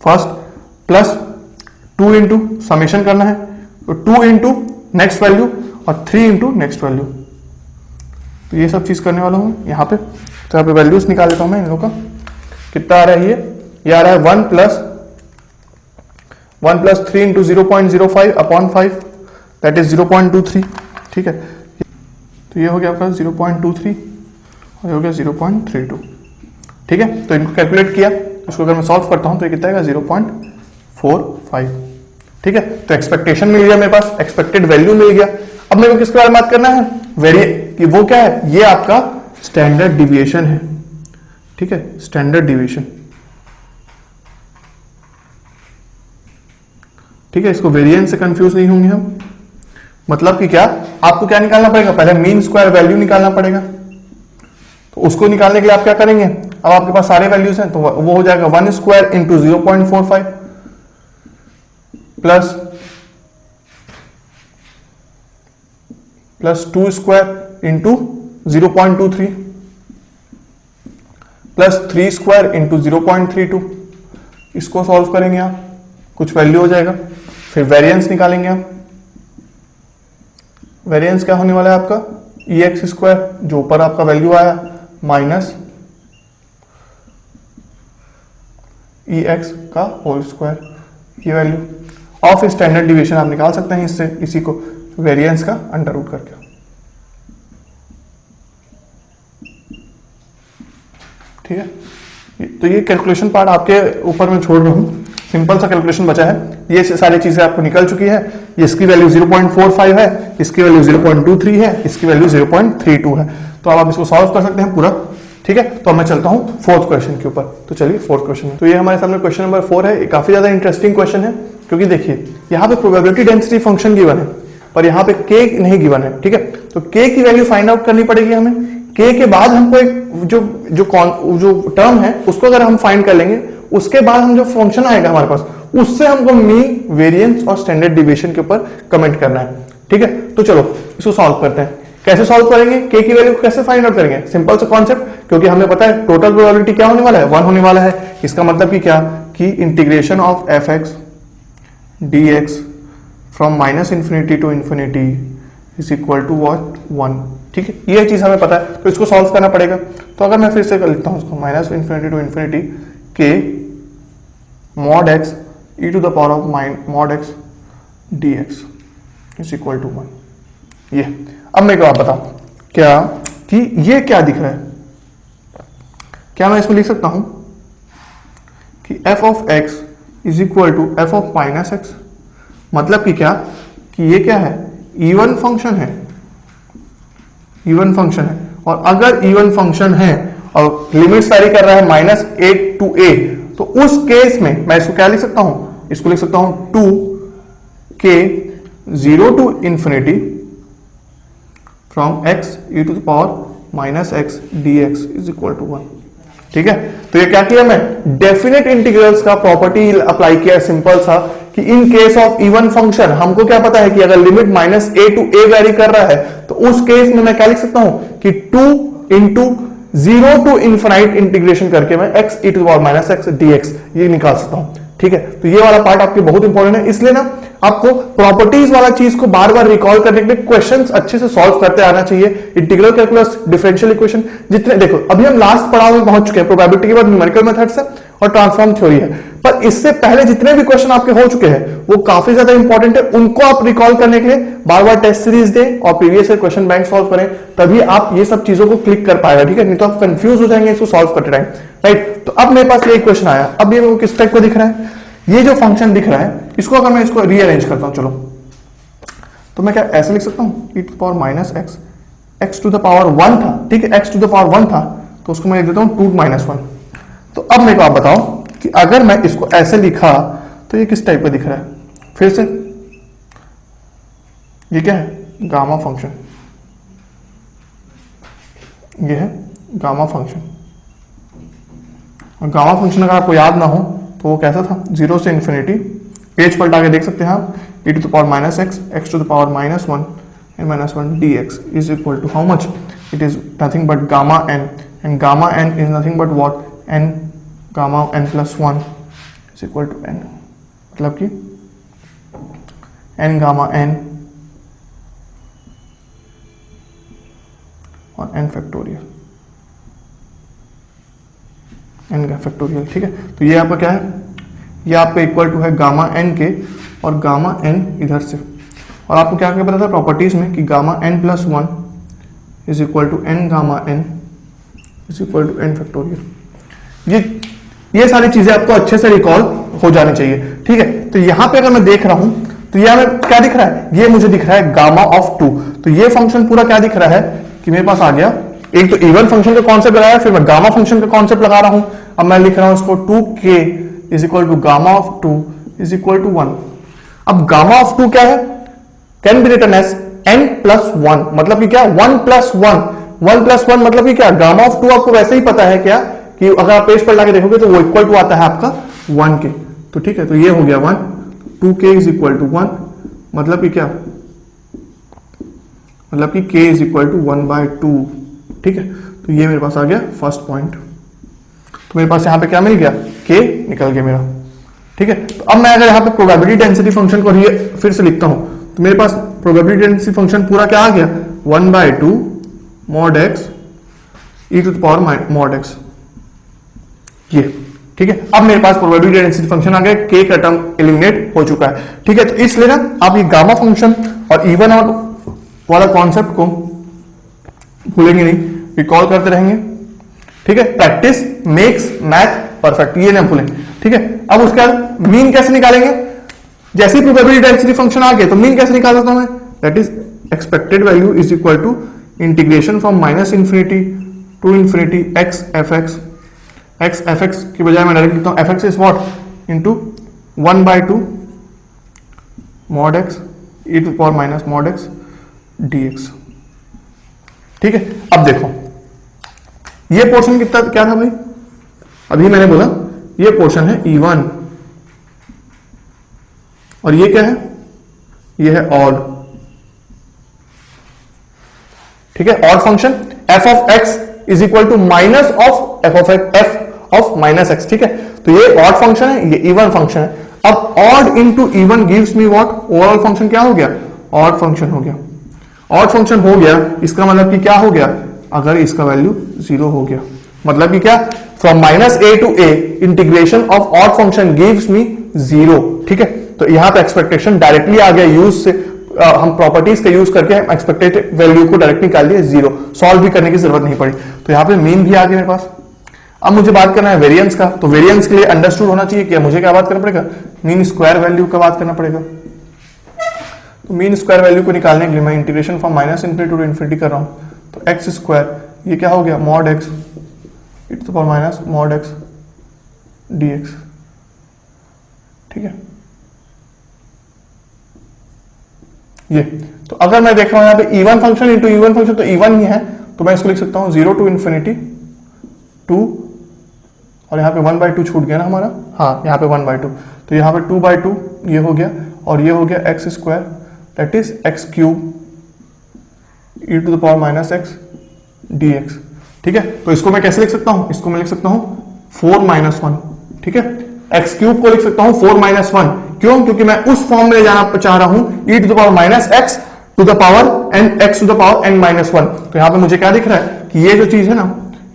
फर्स्ट, प्लस 2 इंटू समेशन करना है, तो 2 इंटू नेक्स्ट वैल्यू और 3 इंटू नेक्स्ट वैल्यू। तो ये सब चीज करने वाला हूं यहां पे। तो यहां पे वैल्यूज निकाल लेता हूं मैं इन लोगों का, कितना आ रहा है ये आ रहा है 1 + 3 इंटू 0.05 अपॉन 5, दैट इज 0.23। ठीक है, तो ये हो गया आपका 0.23 और ये हो गया 0.32। ठीक है, तो इनको कैलकुलेट किया, इसको अगर मैं सॉल्व करता हूं तो ये कितना आएगा 0.45। ठीक है, तो एक्सपेक्टेशन मिल गया मेरे पास, एक्सपेक्टेड वैल्यू मिल गया। अब मेरे को किसके बारे में बात करना है, कि वो क्या है, ये आपका स्टैंडर्ड डिविएशन है। ठीक है, स्टैंडर्ड डिविएशन। ठीक है, इसको वेरिएंस से कंफ्यूज नहीं होंगे हम। मतलब कि क्या, आपको क्या निकालना पड़ेगा, पहले मीन स्क्वायर वैल्यू निकालना पड़ेगा। तो उसको निकालने के लिए आप क्या करेंगे, अब आपके पास सारे वैल्यूज हैं, तो वो हो जाएगा 1 square into 0.45 plus 2 square into 0.23 plus 3 square into 0.32। इसको सॉल्व करेंगे आप, कुछ वैल्यू हो जाएगा, फिर वेरिएंस निकालेंगे आप। वेरिएंस क्या होने वाला है आपका, ex स्क्वायर, जो ऊपर आपका वैल्यू आया, माइनस ex का होल स्क्वायर, ये वैल्यू ऑफ स्टैंडर्ड डिविएशन आप निकाल सकते हैं इससे, इसी को वेरिएंस का अंडर रूट करके। ठीक है, तो ये कैलकुलेशन पार्ट आपके ऊपर मैं छोड़ रहा हूं, सिंपल सा कैलकुलेशन बचा है। ये सारी चीजें आपको निकल चुकी है, इसकी वैल्यू 0.45 है, इसकी वैल्यू 0.23 है, इसकी वैल्यू 0.32 है। तो अब आप इसको सॉल्व कर सकते हैं पूरा। ठीक है, तो मैं चलता हूं फोर्थ क्वेश्चन के ऊपर। तो चलिए फोर्थ क्वेश्चन में, तो ये हमारे सामने क्वेश्चन नंबर 4 है। काफी ज्यादा इंटरेस्टिंग क्वेश्चन है, क्योंकि देखिए यहाँ पे प्रोबेबिलिटी डेंसिटी फंक्शन गिवन है, पर यहाँ पे k नहीं गिवन है। ठीक है, तो k की वैल्यू फाइंड आउट करनी पड़ेगी हमें। k के बाद हमको एक जो टर्म है उसको अगर हम फाइंड कर लेंगे, उसके बाद हम जो फंक्शन आएगा हमारे पास, उससे हमको मीन, वेरिएंस और स्टैंडर्ड डिविएशन के ऊपर कमेंट करना है। ठीक है, तो चलो इसको सॉल्व करते हैं। कैसे सॉल्व करेंगे, k की वैल्यू कैसे फाइंड आउट करेंगे, सिंपल सा कॉन्सेप्ट, क्योंकि हमें पता है टोटल प्रोबेबिलिटी क्या होने वाला है, 1 होने वाला है। इसका मतलब कि क्या, कि integration of fx dx from -∞ to ∞ is equal to what, 1। ठीक है, ये चीज हमें पता है, तो इसको सॉल्व करना पड़ेगा। तो अगर मैं फिर से कर लिखता हूं उसको, -∞ to ∞ k mod x e to the power of mod x dx is equal to 1। ये अब मेरे को आप बताओ क्या, कि ये क्या दिख रहा है, क्या मैं इसमें लिख सकता हूं कि f of x is equal to f of -x, मतलब कि क्या, कि ये क्या है, इवन फंक्शन है, इवन फंक्शन है। और अगर इवन फंक्शन है और लिमिट सारी कर रहा है -a to a, तो उस केस में मैं इसको क्या लिख सकता हूं, इसको लिख सकता हूं 2k 0 to ∞ from x e to the power -x dx is equal to 1। ठीक है, तो ये क्या किया, मैं डेफिनेट इंटीग्रल्स का प्रॉपर्टी अप्लाई किया, सिंपल सा, कि in case of even function हमको क्या पता है कि अगर limit -a to a vary कर रहा है, तो उस केस में मैं क्या लिख सकता हूं कि 2 इंटू 0 to ∞ इंटीग्रेशन करके मैं x e to the power -x dx ये निकाल सकता हूं। ठीक है, तो ये वाला पार्ट आपके बहुत इंपॉर्टेंट है, इसलिए ना आपको प्रॉपर्टीज वाला चीज को बार बार रिकॉल करने के लिए क्वेश्चंस अच्छे से सॉल्व करते आना चाहिए। इंटीग्रल कैलकुलस, डिफरेंशियल इक्वेशन, जितने देखो अभी हम लास्ट पड़ाव में पहुंच चुके हैं, प्रोबेबिलिटी के बाद न्यूमेरिकल मेथड्स है और ट्रांसफॉर्म थ्योरी है, पर इससे पहले जितने भी क्वेश्चन आपके हो चुके हैं वो काफी ज्यादा इंपॉर्टेंट है, उनको आप रिकॉल करने के लिए बार बार टेस्ट सीरीज दें और previous year question bank solve करें, तभी आप ये सब चीजों को क्लिक कर पाएगा, ठीक है, नहीं तो आप कंफ्यूज हो जाएंगे इसको सॉल्व करते टाइम, राइट। तो अब मेरे पास ये क्वेश्चन आया, अब ये मेरे को किस टाइप का दिख रहा है, ये जो फंक्शन दिख रहा है इसको अगर मैं इसको रीअरेंज करता हूं, चलो तो मैं क्या ऐसे लिख सकता हूं, e to power minus x, x to the power 1 था, ठीक है, एक्स टू द पावर 1 था तो उसको मैं लिख देता हूं 2 माइनस 1। तो अब मेरे को आप बताओ कि अगर मैं इसको ऐसे लिखा तो ये किस टाइप का दिख रहा है, फिर से ये क्या है, गामा फंक्शन, ये है गामा फंक्शन, और गामा फंक्शन अगर आपको याद ना हो तो वो कैसा था, 0 से इन्फिनिटी, पेज पलटा के देख सकते हैं आप, e to the power minus x, x to the power minus 1 and minus 1 dx is equal to how much, it is nothing but gamma n, and gamma n is nothing but what, n gamma n plus 1 is equal to n, मतलब कि n gamma n और n factorial, n का factorial, ठीक है। तो ये आपका क्या है, ये आपका इक्वल टू है गामा n के, और गामा n इधर से, और आपको क्या क्या पता था प्रॉपर्टीज में कि gamma n plus 1 is equal to n gamma n is equal to n factorial. ये सारी चीजें आपको अच्छे से रिकॉल हो जानी चाहिए, ठीक है। तो यहां पे अगर मैं देख रहा हूं तो यहां में क्या दिख रहा है, ये मुझे दिख रहा है गामा ऑफ 2, तो ये फंक्शन पूरा क्या दिख रहा है कि मेरे पास आ गया, एक तो इवन फंक्शन का कॉन्सेप्ट लगाया, फिर मैं गामा फंक्शन का कॉन्सेप्ट लगा रहा हूं, अब मैं लिख रहा हूं इसको 2k is equal to gamma of 2 is equal to 1। अब गामा ऑफ 2 क्या है, can be written as n plus 1, मतलब कि क्या 1 प्लस 1 मतलब कि क्या, गामा ऑफ 2 आपको वैसे ही पता है क्या कि अगर आप पेज पर लाके देखोगे तो वो इक्वल टू आता है आपका 1 के, तो ठीक है, तो ये हो गया 1, 2k इज इक्वल टू 1, मतलब कि क्या, मतलब कि k इज इक्वल टू 1/2, ठीक है। तो ये मेरे पास आ गया फर्स्ट पॉइंट, तो मेरे पास यहां पे क्या मिल गया, k निकल गया मेरा, ठीक है। तो अब मैं अगर यहाँ पे प्रोबेबिलिटी डेंसिटी फंक्शन को फिर से लिखता हूं तो मेरे पास प्रोबेबिलिटी डेंसिटी फंक्शन पूरा क्या आ गया, 1/2 mod x e to the power mod x, ये, ठीक है। अब मेरे पास प्रोबेबिलिटी डेंसिटी फंक्शन आ गया, k का टर्म एलिमिनेट हो चुका है, ठीक है। तो इसलिए ना आप ये गामा फंक्शन और इवन आउट वाला कॉन्सेप्ट को भूलेंगे नहीं, रिकॉल करते रहेंगे, ठीक है। प्रैक्टिस मेक्स मैथ परफेक्ट, ये ना भूलें, ठीक है। अब उसके बाद मीन कैसे निकालेंगे, जैसे ही प्रोबेबिलिटी डेंसिटी फंक्शन आ गया तो मीन कैसे निकाल सकता हूं मैं, that is expected value is equal to integration from minus infinity to infinity x f x की बजाय मैं डायरेक्ट लिखता हूं f x is what into 1/2 mod x e to power minus mod x dx, ठीक है। अब देखो ये पोर्शन कितना क्या था भाई, अभी मैंने बोला ये पोर्शन है E1 और ये क्या है, ये है ऑड, ठीक है। Odd function f of x is equal to minus of f of minus x, ठीक है। तो ये ऑड फंक्शन है, ये इवन फंक्शन है। अब odd into even gives me what, overall function क्या हो गया, ऑड फंक्शन हो गया। ऑड फंक्शन हो गया इसका मतलब कि क्या हो गया, अगर इसका वैल्यू 0 हो गया, मतलब कि क्या, from minus a to a integration of odd function gives me 0, ठीक है। तो यहां पे एक्सपेक्टेशन डायरेक्टली आ गया, यूज से हम प्रॉपर्टीज का यूज करके हम एक्सपेक्टेड वैल्यू को डायरेक्ट निकाल दिए 0, सॉल्व भी करने की जरूरत नहीं पड़ी। तो यहां पे मीन भी आ गया मेरे पास। अब मुझे बात करना है वेरिएंस का, तो वेरिएंस के लिए अंडरस्टूड होना चाहिए कि मुझे क्या बात करना पड़ेगा, मीन स्क्वायर वैल्यू का बात करना पड़ेगा। तो मीन स्क्वायर वैल्यू को निकालने के लिए मैं integration from minus infinity to infinity कर रहा हूं, तो एक्स स्क्वायर ये क्या हो गया, mod x e to the power minus mod x dx, ठीक है। ये तो अगर मैं देख रहा हूं यहाँ पे even function into even function, तो इवन ही है, तो मैं इसको लिख सकता हूं 0 टू इन्फिनिटी 2, और यहाँ पे 1/2 छूट गया ना हमारा, हाँ यहाँ पे 1/2, तो यहाँ पे 2/2 ये हो गया, और ये हो गया x square that is x cube e to the power minus x dx, ठीक है। तो इसको मैं कैसे लिख सकता हूं, इसको मैं लिख सकता हूं 4 - 1, ठीक है। एक्स क्यूब को लिख सकता हूं 4 माइनस 1। क्यों? क्योंकि मैं उस फॉर्म में जाना चाह रहा हूं e to the power minus x to the power n x to the power n minus 1। तो यहां पे मुझे क्या दिख रहा है कि ये जो चीज है ना,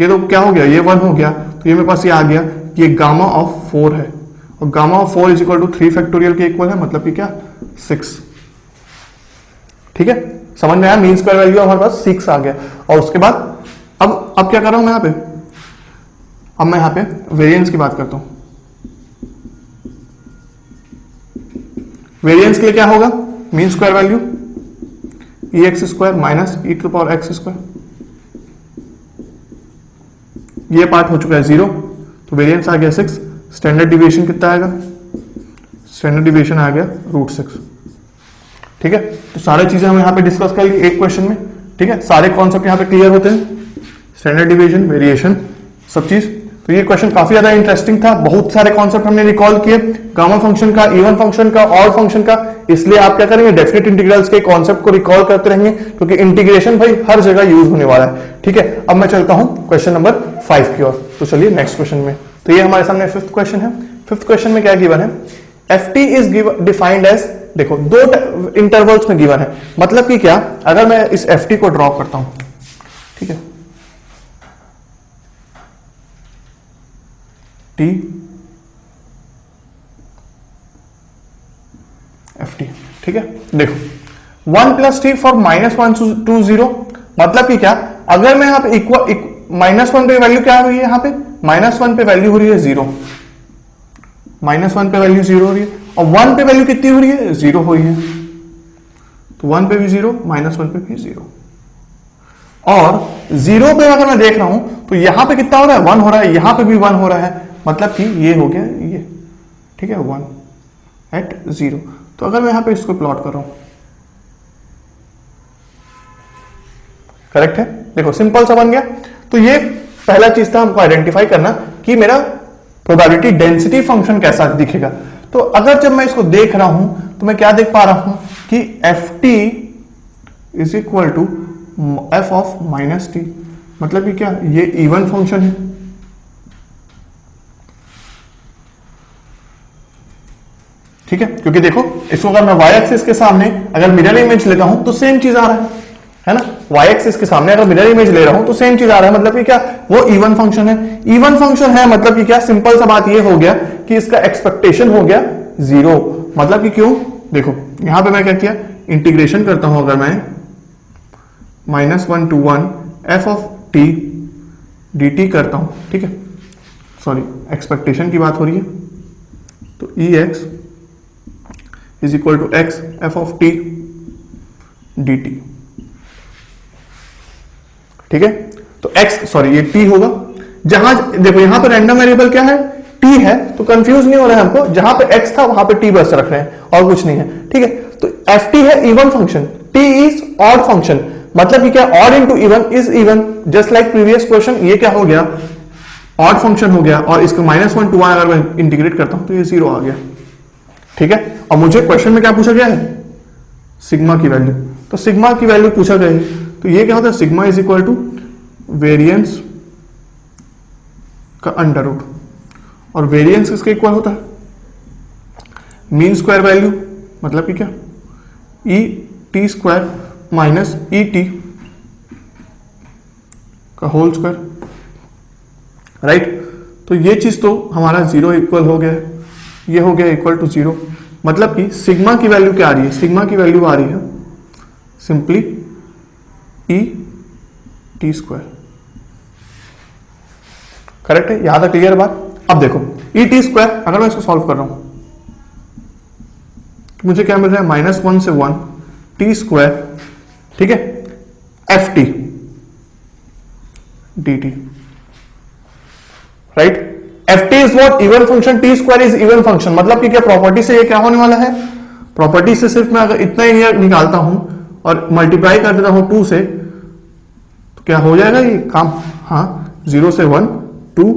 ये तो क्या हो गया, ये 1 हो गया, तो ये मेरे पास ये आ गया कि ये गामा ऑफ 4 है, और gamma of 4 is equal to 3 factorial के इक्वल है, मतलब कि क्या 6। ठीक है, समझ में आया? मीन स्क्वायर वैल्यू हमारे पास 6 आ गया। और उसके बाद अब क्या कर रहा हूं मैं यहां पे, अब मैं यहां पे वेरिएंस की बात करता हूं। वेरिएंस के लिए क्या होगा, mean square value E x square minus E to power x square, ये पार्ट हो चुका है 0, तो वेरिएंस आ गया 6। स्टैंडर्ड डिविएशन कितना आएगा, स्टैंडर्ड डिविएशन आ गया √6। ठीक है, तो सारी चीजें हम यहां पे डिस्कस कर ली एक क्वेश्चन में। ठीक है, सारे कॉन्सेप्ट यहां पे क्लियर होते हैं, स्टैंडर्ड डिवीजन, वेरिएशन, सब चीज। तो ये क्वेश्चन काफी ज्यादा इंटरेस्टिंग था, बहुत सारे कॉन्सेप्ट हमने रिकॉल किए, गामा फंक्शन का, इवन फंक्शन का, ऑड फंक्शन का। इसलिए आप क्या करेंगे, डेफिनेट इंटीग्रल्स के कॉन्सेप्ट को रिकॉल करते रहेंगे, क्योंकि इंटीग्रेशन भाई हर जगह यूज होने वाला है। ठीक है, अब मैं चलता हूं क्वेश्चन नंबर 5 की ओर। तो चलिए नेक्स्ट क्वेश्चन में, तो ये हमारे सामने 5th क्वेश्चन है। 5th क्वेश्चन में क्या गिवन है, f t is defined as, देखो 2 इंटरवल्स में गिवन है, मतलब कि क्या, अगर मैं इस एफ टी को ड्रॉ करता हूं, ठीक है, टी एफ टी, ठीक है। देखो 1 प्लस टी फॉर -1 to 0, मतलब कि क्या, अगर मैं यहां पे -1 पे वैल्यू क्या हो रही है, यहां पे -1 पे वैल्यू हो रही है 0, -1 पे वैल्यू 0 हो रही है, और 1 पे वैल्यू कितनी हो रही है, 0 हो रही है, तो 1 पे भी 0, -1 पे भी 0, और 0 पे अगर मैं देख रहा हूं तो यहां पे कितना हो रहा है, 1 हो रहा है, यहां पे भी 1 हो रहा है, मतलब कि ये हो गया ये, ठीक है, 1 at 0। तो अगर मैं यहां पे इसको प्लॉट कर रहा हूं, करेक्ट है, देखो सिंपल सा बन गया। तो ये पहला चीज था हमको आइडेंटिफाई करना कि मेरा प्रोबेबिलिटी डेंसिटी फंक्शन कैसा दिखेगा। तो अगर जब मैं इसको देख रहा हूं तो मैं क्या देख पा रहा हूं कि f t is equal to f of minus t, मतलब कि क्या, ये इवन फंक्शन है, ठीक है, क्योंकि देखो इसको अगर मैं वाई एक्सिस के सामने अगर मिरर इमेज लेता हूं तो सेम चीज आ रहा है ना, वाई एक्सिस के सामने अगर मिरर इमेज ले रहा हूं तो सेम चीज आ रहा है, मतलब कि क्या, वो इवन फंक्शन है। इवन फंक्शन है मतलब कि क्या, सिंपल सा बात ये हो गया कि इसका एक्सपेक्टेशन हो गया 0, मतलब कि क्यों, देखो यहां पे मैं क्या किया, इंटीग्रेशन करता हूं, अगर मैं -1 to 1 F of T D T करता हूं, ठीक है, सॉरी एक्सपेक्टेशन की बात हो रही है, तो E X is equal to X F of T D T, ठीक है। तो x, सॉरी ये t होगा, जहां देखो यहां पे रैंडम वेरिएबल क्या है, t है, तो कंफ्यूज नहीं हो रहा है हमको, जहां पे x था वहां पे t बस रख रहे हैं और कुछ नहीं है, ठीक है। तो ft है even function, t is odd function, मतलब कि क्या, odd into even is even, just like previous question, ये क्या हो गया, ऑड फंक्शन हो गया, और इसको -1 to 1 अगर मैं इंटीग्रेट करता हूं तो ये 0 आ गया, ठीक है। और मुझे क्वेश्चन में क्या पूछा गया है, सिग्मा की वैल्यू, तो सिग्मा की वैल्यू पूछा गया है, तो ये क्या होता है, sigma is equal to variance का अंडर रूट, और वेरिएंस किसके इक्वल होता है, मीन स्क्वायर वैल्यू, मतलब कि क्या, E t square minus E t का होल स्क्वायर, राइट। तो ये चीज तो हमारा 0 इक्वल हो गया है, ये हो गया इक्वल टू 0, मतलब कि सिग्मा की वैल्यू क्या आ रही है, सिग्मा की वैल्यू आ रही है सिंपली ई टी स्क्वायर, करेक्ट है, यहां तक क्लियर बात। अब देखो ई टी स्क्वायर अगर मैं इसको सॉल्व कर रहा हूं तो मुझे क्या मिल रहा है, -1 से 1 टी स्क्वायर, ठीक है, f T D T, right. F t is what, even function, T square is even function, मतलब कि क्या, प्रॉपर्टी से ये क्या होने वाला है, प्रॉपर्टी से सिर्फ मैं अगर इतना ही निकालता हूं और मल्टीप्लाई कर देता हूं 2 से, तो क्या हो जाएगा ये काम, हाँ, 0 से 1 2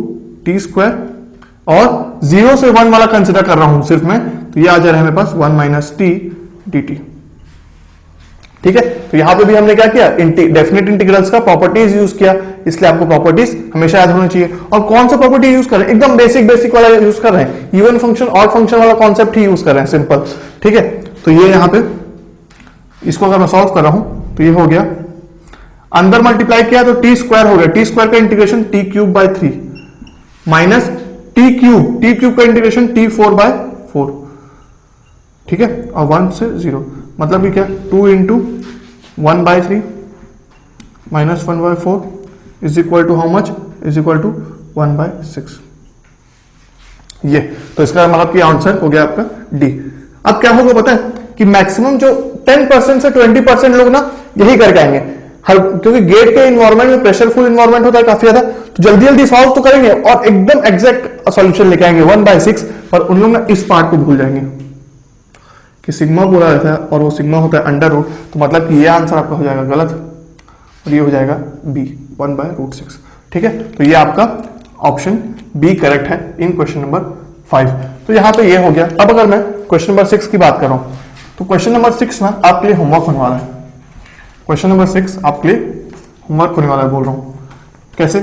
टी स्क्वायर, और 0 से 1 वाला कंसिडर कर रहा हूं सिर्फ मैं, तो ये आ जा रहा है मेरे पास 1 - टी डी टी, ठीक है। तो यहां पे भी हमने क्या किया, डेफिनेट इंटीग्रल्स का प्रॉपर्टीज यूज किया, इसलिए आपको प्रॉपर्टीज हमेशा याद होना चाहिए। और कौन सा प्रॉपर्टी यूज कर रहे हैं, एकदम बेसिक वाला यूज कर रहे हैं, इवन फंक्शन ऑड फंक्शन वाला कॉन्सेप्ट ही यूज कर रहे हैं, सिंपल। ठीक है, तो ये यहां पे इसको अगर मैं सॉल्व कर रहा हूं तो ये हो गया, अंदर मल्टीप्लाई किया तो टी स्क्वायर हो गया, टी स्क्वायर का integration T cube by 3 minus T cube का इंटीग्रेशन टी 4/4। ठीक है, और 1 से 0 मतलब कि क्या, 2 into 1/3 minus 1/4 is equal to how much, is equal to 1/6। ये तो इसका मतलब कि आंसर हो गया आपका डी। अब क्या होगा पता है कि मैक्सिमम जो 10% से 20% लोग ना यही करके आएंगे, हर क्योंकि गेट के इन्वायरमेंट में प्रेशरफुल इन्वायरमेंट होता है काफी ज्यादा, तो जल्दी सॉल्व तो करेंगे और एकदम एग्जैक्ट सॉल्यूशन लेके आएंगे 1/6, पर उन लोग ना इस पार्ट को भूल जाएंगे कि सिग्मा पूरा रहता है और वो सिग्मा होता है अंडर रूट, तो मतलब कि ये आंसर आपका हो जाएगा गलत और ये हो जाएगा बी 1/√6। ठीक है, तो ये आपका ऑप्शन बी करेक्ट है इन क्वेश्चन नंबर 5। तो यहां पे ये हो गया। अब अगर मैं क्वेश्चन नंबर 6 की बात कर रहा हूं तो क्वेश्चन नंबर 6 ना आपके लिए होमवर्क होने वाला है। क्वेश्चन नंबर 6 आपके लिए होमवर्क होने वाला है, बोल रहा हूं कैसे,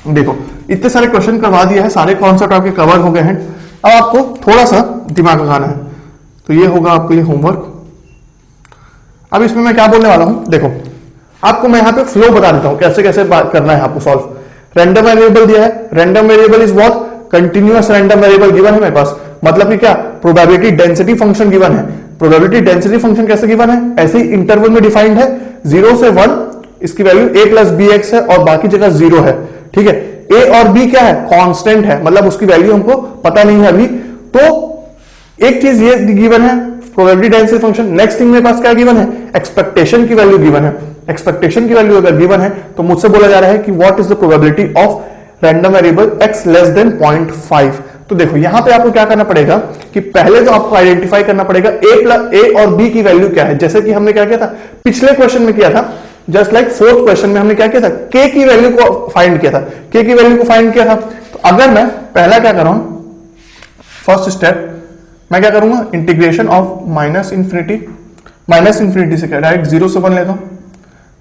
देखो इतने सारे क्वेश्चन करवा दिए हैं, सारे कॉन्सेप्ट आपके कवर हो गए हैं, अब आपको थोड़ा सा दिमाग लगाना है। तो ये होगा आपके लिए होमवर्क। अब इसमें मैं क्या बोलने वाला हूं, देखो आपको मैं यहां पे फ्लो बता देता हूं कैसे कैसे बात करना है आपको सॉल्व। रैंडम वेरिएबल दिया है, random variable is what, continuous random variable given है मेरे पास, मतलब कि क्या, प्रोबेबिलिटी डेंसिटी फंक्शन गिवन है। प्रोबेबिलिटी डेंसिटी फंक्शन कैसे गिवन है, ऐसे ही इंटरवल में डिफाइंड है, 0 से 1 इसकी value a plus b x है और बाकी जगह 0 है। ठीक है, a और b क्या है, कांस्टेंट है, मतलब उसकी वैल्यू हमको पता नहीं है अभी। तो एक चीज ये गिवन है probability density function. Next thing मेरे पास क्या गिवन है, एक्सपेक्टेशन की वैल्यू गिवन है। एक्सपेक्टेशन की वैल्यू अगर गिवन है तो मुझसे बोला जा रहा है कि what is the probability of random variable x less than 0.5। तो देखो यहां पे आपको क्या करना पड़ेगा कि पहले तो आपको आइडेंटिफाई करना पड़ेगा a और b की वैल्यू क्या है, जैसे कि हमने क्या किया था पिछले क्वेश्चन में किया था, जस्ट लाइक फोर्थ क्वेश्चन में हमने क्या किया था, k की वैल्यू को फाइंड किया था, k की वैल्यू को फाइंड किया था। तो अगर मैं पहला क्या कर रहा हूं, फर्स्ट स्टेप मैं क्या करूंगा, इंटीग्रेशन ऑफ माइनस इंफिनिटी से क्या डायरेक्ट 0 से 1 लेता हूं,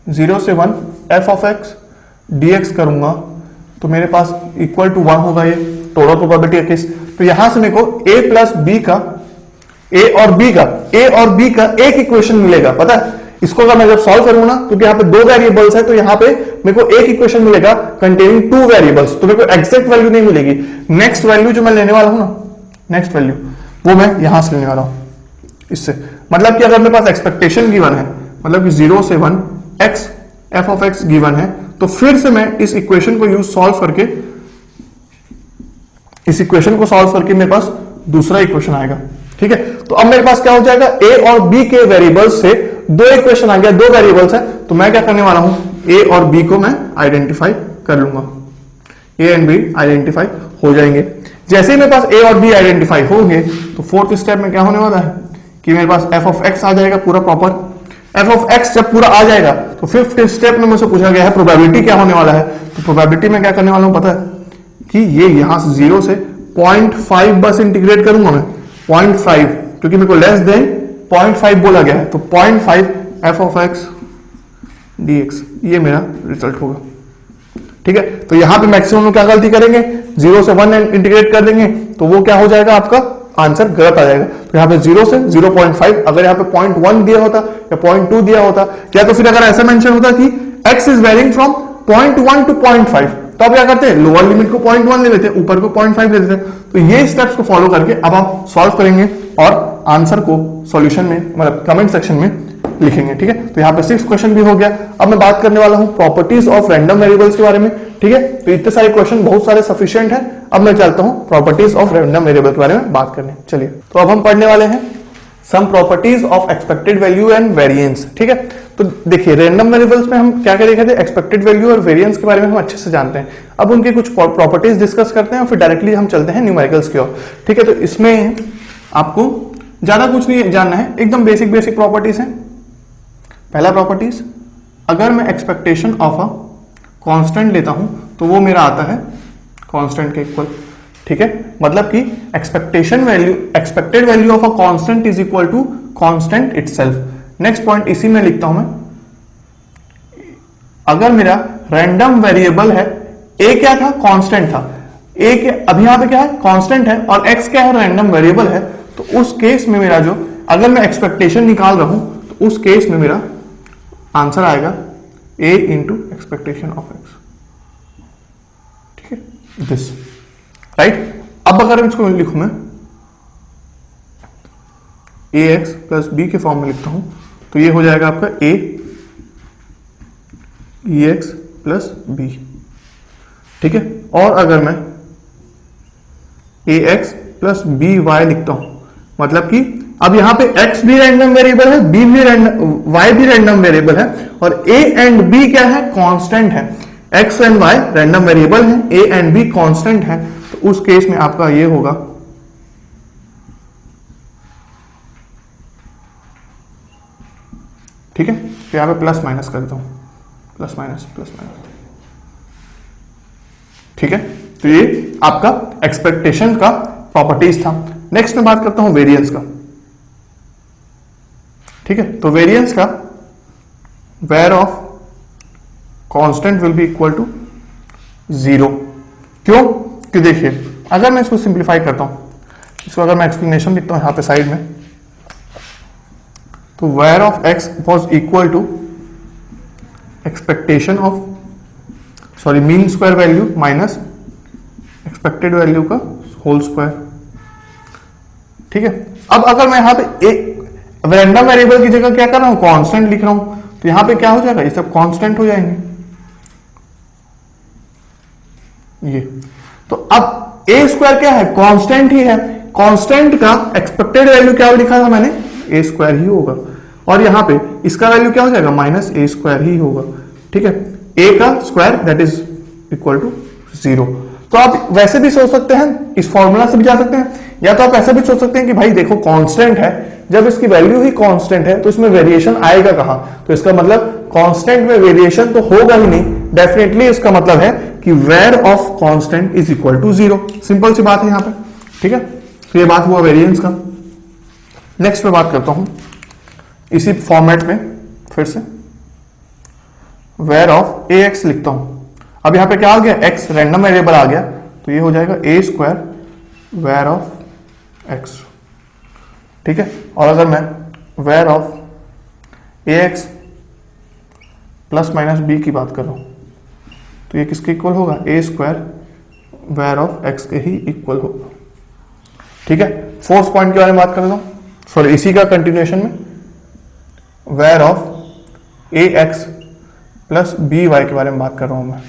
0 से 1 f ऑफ x dx करूंगा तो मेरे पास इक्वल टू 1 होगा, ये टोटल प्रोबेबिलिटी का केस। तो यहां से मेरे को a प्लस बी का a और b का एक इक्वेशन मिलेगा, पता है इसको अगर मैं जब सॉल्व करूंगा ना, क्योंकि यहाँ पे 2 वेरिएबल्स है तो यहाँ पे मेरे को एक इक्वेशन मिलेगा कंटेनिंग 2 वेरिएबल्स, तो मेरे को एग्जैक्ट वैल्यू नहीं मिलेगी। नेक्स्ट वैल्यू जो मैं लेने वाला हूं ना, नेक्स्ट वैल्यू वो मैं यहां से लेने वाला हूं इससे, मतलब कि अगर मेरे पास एक्सपेक्टेशन गिवन है, मतलब कि 0 से 1 x f of x given है, तो फिर से मैं इस इक्वेशन को यूज सॉल्व करके, इस इक्वेशन को सॉल्व करके मेरे पास दूसरा इक्वेशन आएगा। ठीक है, तो अब मेरे पास क्या हो जाएगा, a और b के वेरिएबल्स से 2 इक्वेशन आ गया, 2 वेरिएबल्स है, तो मैं क्या करने वाला हूं, a और b को मैं आइडेंटिफाई कर लूंगा, a एंड b आइडेंटिफाई हो जाएंगे। जैसे ही मेरे पास a और b आइडेंटिफाई होंगे तो फोर्थ स्टेप में क्या होने वाला है कि मेरे पास f ऑफ x आ जाएगा पूरा प्रॉपर। f ऑफ x जब पूरा आ जाएगा तो फिफ्थ स्टेप में मुझसे पूछा गया है प्रोबेबिलिटी क्या होने वाला है, तो प्रोबेबिलिटी में क्या करने वाला हूं पता है कि ये यहां से 0 से 0.5 बस इंटीग्रेट करूंगा मैं, 0.5, क्योंकि मेरे को लेस देन 0.5 बोला गया है, तो 0.5 f ऑफ x dx ये मेरा रिजल्ट होगा। ठीक है, तो यहां पे मैक्सिमम में क्या गलती करेंगे, 0 से 1 इंटीग्रेट कर देंगे तो वो क्या हो जाएगा, आपका आंसर गलत आ जाएगा। तो यहाँ पे 0 से 0.5, अगर यहाँ पे 0.1 दिया होता या 0.2 दिया होता, या तो फिर अगर ऐसा मेंशन होता कि x is varying from 0.1 to 0.5, तो आप क्या करते हैं, लोअर लिमिट को 0.1 ले लेते हैं, ऊपर को 0.5 ले लेते हैं। तो ये स्टेप्स को फॉलो करके अब आप सॉल्व करेंगे और आंसर को सॉल्यूशन में, मतलब कमेंट सेक्शन में लिखेंगे। ठीक है, तो यहाँ पे 6 क्वेश्चन भी हो गया। अब मैं बात करने वाला हूं प्रॉपर्टीज ऑफ रैंडम वेरिएबल्स के बारे में। ठीक है, तो इतने सारे क्वेश्चन बहुत सारे सफिशिएंट है। अब मैं चलता हूं प्रॉपर्टीज ऑफ रैंडम वेरिएबल के बारे में बात करने। चलिए, तो अब हम पढ़ने वाले हैं some properties of expected value and variance. ठीक है, तो देखिए रैंडम वेरिएबल्स में हम क्या क्या देखे थे, एक्सपेक्टेड वैल्यू और वेरिएंस के बारे में हम अच्छे से जानते हैं। अब उनकी कुछ प्रॉपर्टीज डिस्कस करते हैं और फिर डायरेक्टली हम चलते हैं न्यूमेरिकल्स की ओर। ठीक है, तो इसमें आपको ज्यादा कुछ नहीं जानना है, एकदम बेसिक प्रॉपर्टीज है। पहला प्रॉपर्टीज, अगर मैं एक्सपेक्टेशन ऑफ अ कांस्टेंट लेता हूं तो वो मेरा आता है कांस्टेंट के इक्वल। ठीक है, मतलब कि expected value of a constant is equal to constant itself. Next point इसी में लिखता हूं मैं, अगर मेरा रैंडम वेरिएबल है, ए क्या था, कांस्टेंट था, ए के अभी यहां पे क्या है, कांस्टेंट है, और एक्स क्या है, रैंडम वेरिएबल है, तो उस केस में मेरा जो, अगर मैं एक्सपेक्टेशन निकाल रहा हूं तो उस केस में मेरा आंसर आएगा ए इंटू एक्सपेक्टेशन ऑफ एक्स, ठीक है, दिस, राइट। अब अगर इसको लिखूं मैं ए एक्स प्लस बी के फॉर्म में लिखता हूं तो ये हो जाएगा आपका ए ई एक्स प्लस बी, ठीक है। और अगर मैं ए एक्स प्लस बी वाई लिखता हूं, मतलब कि अब यहां पे x भी रैंडम वेरिएबल है, b भी रैंडम, y भी रैंडम वेरिएबल है, और a एंड b क्या है, कांस्टेंट है। x and y random variable है, a एंड b कांस्टेंट है, तो उस केस में आपका ये होगा ठीक है। तो यहां पे प्लस माइनस करता हूं, प्लस माइनस, ठीक है। तो ये आपका एक्सपेक्टेशन का प्रॉपर्टीज था। नेक्स्ट में बात करता हूं वेरिएंस का, ठीक है। तो वेरिएंस का var of constant will be equal to 0। क्यों? कि देखिए अगर मैं इसको सिंप्लीफाई करता हूं, इसको अगर मैं एक्सप्लेनेशन लिखता हूं यहां पे साइड में, तो var of x was equal to expectation of, sorry, mean square value minus expected value का होल स्क्वायर, ठीक है। अब अगर मैं यहां पे एक रैंडम वेरिएबल की जगह क्या कर रहा हूं, कांस्टेंट लिख रहा हूं, तो यहां पे क्या हो जाएगा, ये सब कांस्टेंट हो जाएंगे ये। तो अब ए स्क्वायर क्या है, कांस्टेंट ही है, कांस्टेंट का एक्सपेक्टेड वैल्यू क्या लिखा था मैंने, ए स्क्वायर ही होगा, और यहां पे इसका वैल्यू क्या हो जाएगा, माइनस ए स्क्वायर ही होगा, ठीक है। ए का square that is equal to 0। तो आप वैसे भी सोच सकते हैं, इस फॉर्मूला से भी जा सकते हैं, या तो आप ऐसा भी सोच सकते हैं कि भाई देखो कांस्टेंट है, जब इसकी वैल्यू ही कांस्टेंट है तो इसमें वेरिएशन आएगा कहां, तो इसका मतलब कांस्टेंट में वेरिएशन तो होगा ही नहीं, डेफिनेटली इसका मतलब है कि var of constant is equal to 0। Simple सी बात है यहां पे, ठीक है। तो ये बात हुआ वेरिएंस का। नेक्स्ट में बात करता हूं इसी फॉर्मेट में फिर से, वेर ऑफ ए एक्स लिखता हूं। अब यहां पे क्या आ गया, एक्स रैंडम वेरिएबल आ गया, तो ये हो जाएगा a square var of x, ठीक है। और अगर मैं var of a x plus minus b की बात कर रहा हूं, तो ये किसके इक्वल होगा, ए स्क्वायर वेर ऑफ एक्स के ही इक्वल होगा, ठीक है। फोर्थ पॉइंट के बारे में बात कर रहा हूं, सॉरी, इसी का कंटिन्यूएशन में, var of a x plus b y के बारे में बात कर रहा हूं मैं।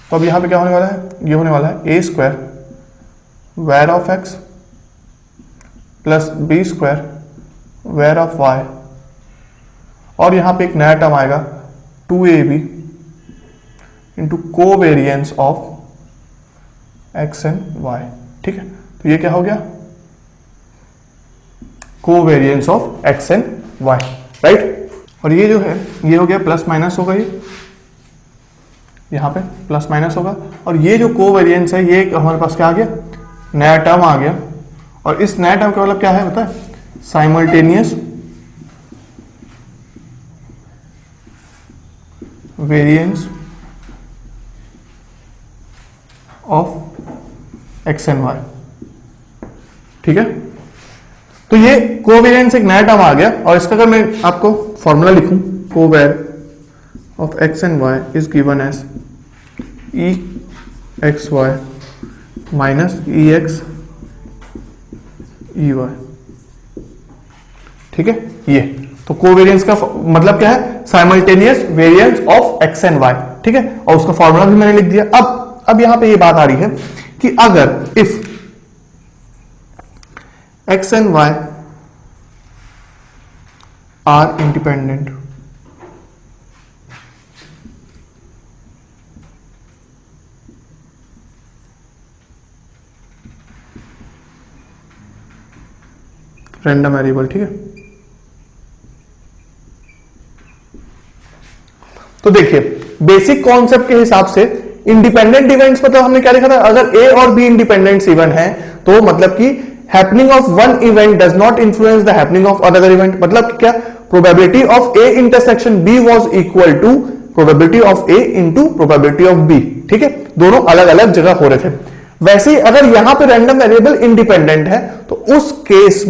तो अब यहां पे क्या होने वाला है, ये होने वाला है A square var of X plus B square var of Y, और यहां पे एक नया टर्म आएगा 2ab into covariance of x and Y, ठीक है। तो ये क्या हो गया, covariance of x and Y, right. और ये जो है ये हो गया प्लस माइनस होगा, ये यहां पे प्लस माइनस होगा, और ये जो कोवेरियंस है ये हमारे पास क्या आ गया, नया टर्म आ गया, और इस नया टर्म का मतलब क्या है पता है, simultaneous variance of x and Y, ठीक है। तो ये कोवेरियंस एक नया टर्म आ गया, और इसका अगर मैं आपको फॉर्मूला लिखूं, cov of x and Y is given as E X Y minus E X E Y, ठीक है। ये तो कोवेरियंस का मतलब क्या है, simultaneous variance of x and Y, ठीक है। और उसका फॉर्मूला भी मैंने लिख दिया। अब यहां पे ये बात आ रही है कि अगर if x and y are independent, random variable, ठीक है। तो देखिए बेसिक कॉन्सेप्ट के हिसाब से इंडिपेंडेंट इवेंट्स मतलब हमने क्या देखा था, अगर ए और बी इंडिपेंडेंट इवेंट है तो मतलब कि happening of one event does not influence the happening of another event, मतलब क्या, probability of a intersection b was equal to probability of a into probability of b. ठीक है, दोनों अलग अलग जगह हो रहे थे। वैसे ही अगर यहां पे रैंडम वेरिएबल इंडिपेंडेंट है तो उस केस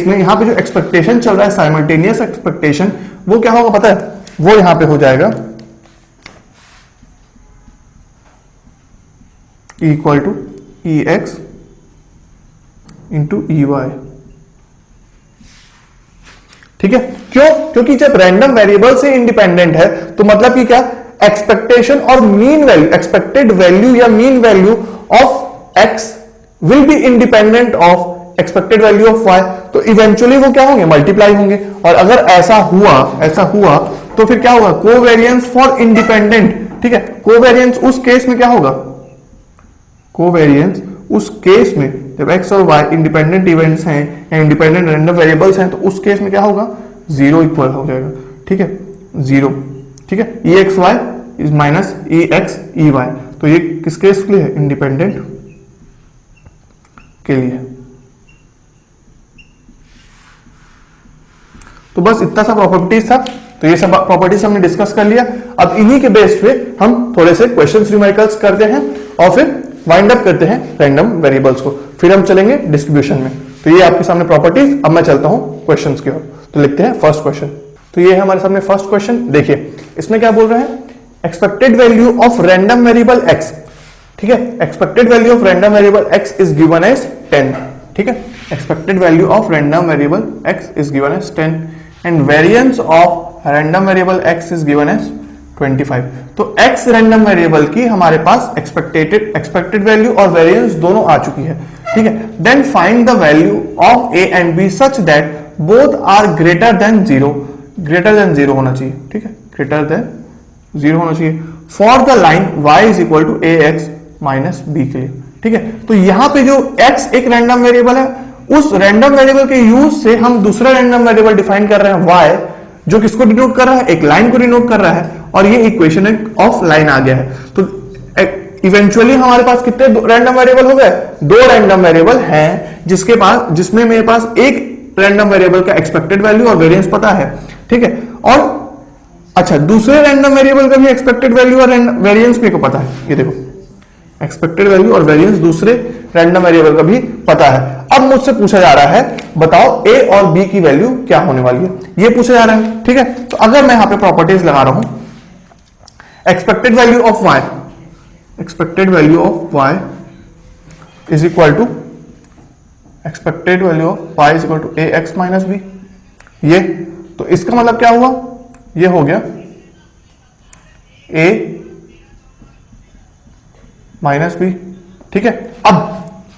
में यहां पे जो एक्सपेक्टेशन चल रहा है साइमल्टेनियस एक्सपेक्टेशन, वो क्या होगा पता है? वो यहां पे हो जाएगा equal to E x into E Y. ठीक है, क्यों? क्योंकि जब रैंडम वेरिएबल से इंडिपेंडेंट है तो मतलब कि क्या, एक्सपेक्टेशन और मीन वैल्यू, एक्सपेक्टेड वैल्यू या mean value of x will be independent of expected value of y. तो इवेंचुअली वो क्या होंगे? मल्टीप्लाई होंगे। और अगर ऐसा हुआ तो फिर क्या होगा? Covariance for independent. ठीक है, कोवेरियंस उस केस में क्या होगा? कोवेरियंस उस केस में जब x और y इंडिपेंडेंट इवेंट्स हैं या इंडिपेंडेंट रैंडम वेरिएबल्स हैं तो उस केस में क्या होगा? जीरो इक्वल हो जाएगा। ठीक है, जीरो। ठीक है, E X Y is minus E X E Y. तो ये किस केस के लिए है? इंडिपेंडेंट के लिए। तो बस इतना सा प्रॉपर्टीज था। तो ये सब प्रॉपर्टीज हमने डिस्कस कर लिया। अब इन्हीं के बेस्ड पे हम थोड़े से क्वेश्चंस न्यूमेरिकल्स करते हैं और फिर वाइंड अप करते हैं रैंडम वेरिएबल्स को, फिर हम चलेंगे डिस्ट्रीब्यूशन में। तो ये आपके सामने प्रॉपर्टीज। अब मैं चलता हूं क्वेश्चंस की ओर। तो लिखते हैं फर्स्ट क्वेश्चन। तो ये है हमारे सामने फर्स्ट क्वेश्चन। देखिए इसमें क्या बोल रहे हैं? Expected value of random variable x. ठीक है, expected value of random variable x is given as 10। ठीक है, expected value of random variable x is given as 10 and variance of random variable x is given as 25। तो x random variable की हमारे पास expected value और variance दोनों आ चुकी है। ठीक है, then find the value of a and b such that both are greater than zero. Greater than zero होना चाहिए। ठीक है, ग्रेटर देन जीरो होना चाहिए for the line y is equal to a x minus b के लिए। ठीक है, तो यहां पे जो x एक रैंडम वेरिएबल है, उस रैंडम वेरिएबल के यूज से हम दूसरा रैंडम वेरिएबल डिफाइन कर रहे हैं y, जो किसको डिनोट कर रहा है? एक लाइन को डिनोट कर रहा है। और ये इक्वेशन ऑफ लाइन आ गया है। तो इवेंचुअली हमारे पास कितने रैंडम वेरिएबल हो गए? दो रैंडम वेरिएबल हैं जिसमें मेरे पास एक रैंडम वेरिएबल का एक्सपेक्टेड वैल्यू और वेरिएंस पता है। ठीक है, और अच्छा दूसरे रैंडम वेरिएबल का भी एक्सपेक्टेड वैल्यू और वेरिएंस मेरे को पता है। ये देखो, एक्सपेक्टेड वैल्यू और वेरिएंस दूसरे रैंडम वेरिएबल का भी पता है। अब मुझसे पूछा जा रहा है बताओ a और b की वैल्यू क्या होने वाली है, ये पूछा जा रहा है। ठीक है, तो अगर मैं यहां पे प्रॉपर्टीज लगा रहा हूं, expected value of y is equal to expected value of y is equal to a x minus b. ये तो इसका मतलब क्या हुआ? ये हो गया a माइनस बी। ठीक है, अब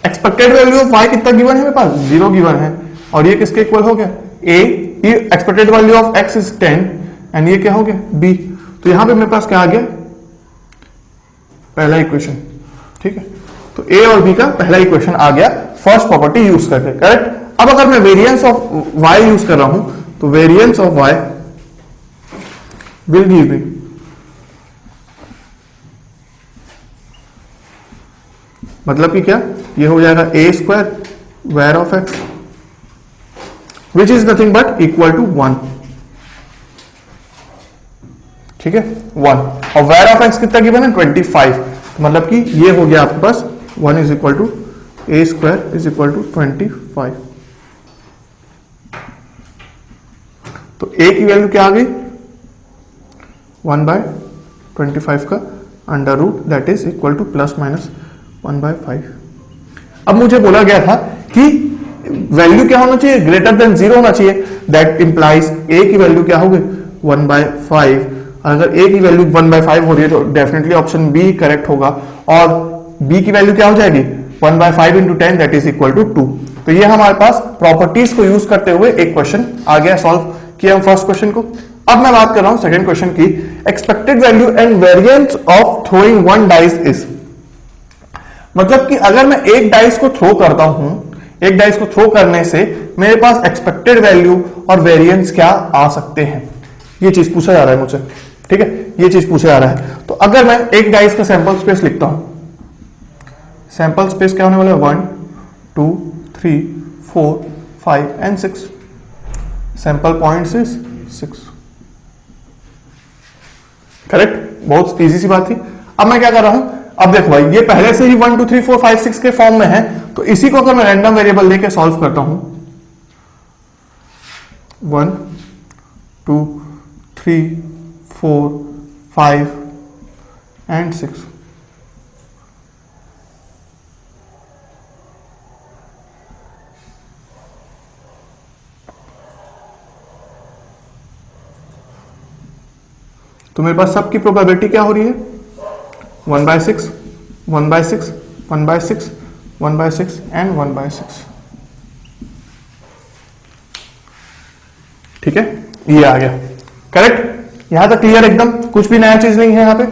एक्सपेक्टेड वैल्यू ऑफ y कितना गिवन है मेरे पास? जीरो गिवन है। और ये किसके इक्वल हो गया? a। ये expected value of x is 10 and ये क्या हो गया? b। तो यहां पे मेरे पास क्या आ गया? पहला इक्वेशन। ठीक है, तो a और b का पहला इक्वेशन आ गया फर्स्ट प्रॉपर्टी यूज करके। करेक्ट। अब अगर मैं वेरिएंस ऑफ y यूज कर रहा हूं तो variance of y will give me मतलब कि क्या? ये हो जाएगा a square var of x which is nothing but equal to 1। ठीक है, 1। और वेर ऑफ x कितना गिवन है? 25। तो मतलब कि ये हो गया आपके पास 1 is equal to a square is equal to 25। तो a की वैल्यू क्या आ गई? 1/25 का under root that is equal to plus minus 1/5। अब मुझे बोला गया था कि वैल्यू क्या होना चाहिए? ग्रेटर देन जीरो होना चाहिए। दैट इंप्लाइज a की वैल्यू क्या होगी? 1/5। अगर a की वैल्यू 1/5 हो रही है तो डेफिनेटली ऑप्शन बी करेक्ट होगा। और b की वैल्यू क्या हो जाएगी? 1/5 into 10 that is equal to 2। तो ये हमारे पास प्रॉपर्टीज को यूज करते हुए एक क्वेश्चन आ गया, सॉल्व किया हम फर्स्ट क्वेश्चन को। अब मैं बात कर रहा हूं सेकंड क्वेश्चन की। Expected value and variance of throwing one dice is, मतलब कि अगर मैं एक डाइस को थ्रो करता हूं, एक डाइस को थ्रो करने से मेरे पास एक्सपेक्टेड वैल्यू और वेरिएंस क्या आ सकते हैं, ये चीज पूछा जा रहा है मुझसे। ठीक है, ये चीज पूछा जा रहा है। तो अगर मैं एक डाइस का सैंपल स्पेस लिखता हूं, सैंपल स्पेस क्या होने वाला है? 1 2 3 4 5 and 6। Sample points is 6। Correct, बहुत इजी सी बात थी। अब मैं क्या कर रहा हूं, अब देखो भाई ये पहले से ही 1 2 3 4 5 6 के फॉर्म में है, तो इसी को अगर मैं रैंडम वेरिएबल लेके सॉल्व करता हूं 1 2 3 4 5 एंड 6, तो मेरे पास सबकी प्रोबेबिलिटी क्या हो रही है 1/6 1/6 1/6 1/6 एंड 1/6। ठीक है, ये आ गया। करेक्ट, यहां तक क्लियर एकदम, कुछ भी नया चीज नहीं है यहां पे।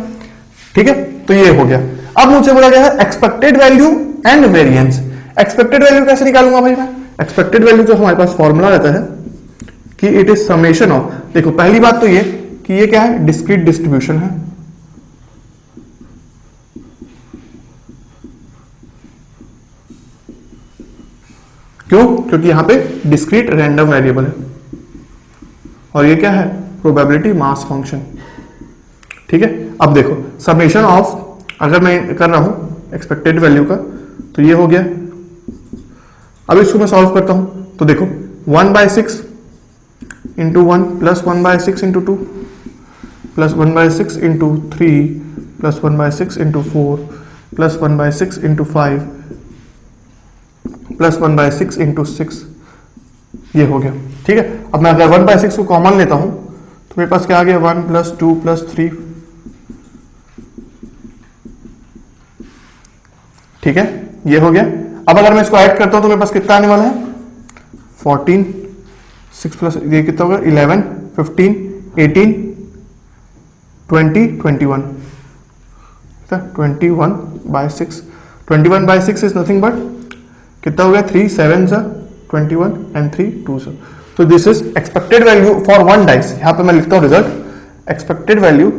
ठीक है, तो ये हो गया। अब मुझे बोला गया है expected value and variance. Expected value कैसे निकालूंगा भाई मैं? एक्सपेक्टेड वैल्यू जो हमारे पास फॉर्मूला रहता है कि इट इज समेशन ऑफ, देखो पहली बात तो ये कि ये क्या है, डिस्क्रीट डिस्ट्रीब्यूशन है। क्यों? क्योंकि यहां पे डिस्क्रीट रैंडम वेरिएबल है और ये क्या है, प्रोबेबिलिटी मास फंक्शन। ठीक है, अब देखो समेशन ऑफ अगर मैं कर रहा हूं एक्सपेक्टेड वैल्यू का, तो ये हो गया। अब इसको मैं सॉल्व करता हूं, तो देखो 1/6 into 1 plus 1/6 into 2 plus 1/6 into 3 plus 1/6 into 4 plus 1/6 into 5 plus 1/6 into 6, ये हो गया। ठीक है, अब मैं अगर 1/6 को कॉमन लेता हूं तो मेरे पास क्या आ गया 1 प्लस 2 प्लस 3। ठीक है, ये हो गया। अब अगर मैं इसको ऐड करता हूं तो मेरे पास कितना आने वाला है 14, 6 प्लस ये कितना होगा 11 15 18 20 21, 21/6। 21/6 इज नथिंग बट कितना हो गया 3 7 21 एंड 3 2। तो this is expected value for one dice. यहां पे मैं लिखता हूं result, expected value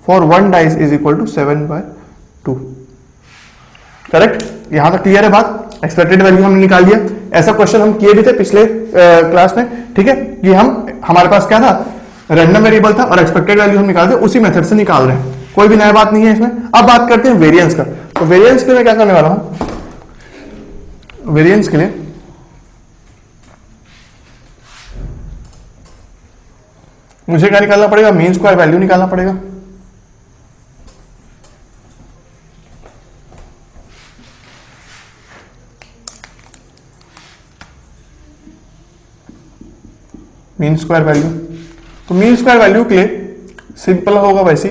for one dice is equal to 7/2। Correct, यहां तक क्लियर है बात। एक्सपेक्टेड वैल्यू हमने निकाल दिया। ऐसा क्वेश्चन हम किए भी थे पिछले क्लास में। ठीक है, कि हमारे पास क्या था, रैंडम वेरिएबल था और एक्सपेक्टेड वैल्यू हम निकालते, उसी मेथड से निकाल रहे हैं, कोई भी नया बात नहीं है इसमें। अब बात करते हैं वेरिएंस का। तो वेरिएंस के लिए मैं क्या करने वाला हूं, वेरिएंस के लिए मुझे क्या निकालना पड़ेगा, मीन स्क्वायर वैल्यू निकालना पड़ेगा। मीन स्क्वायर वैल्यू, तो मीन स्क्वायर वैल्यू के लिए सिंपल होगा वैसे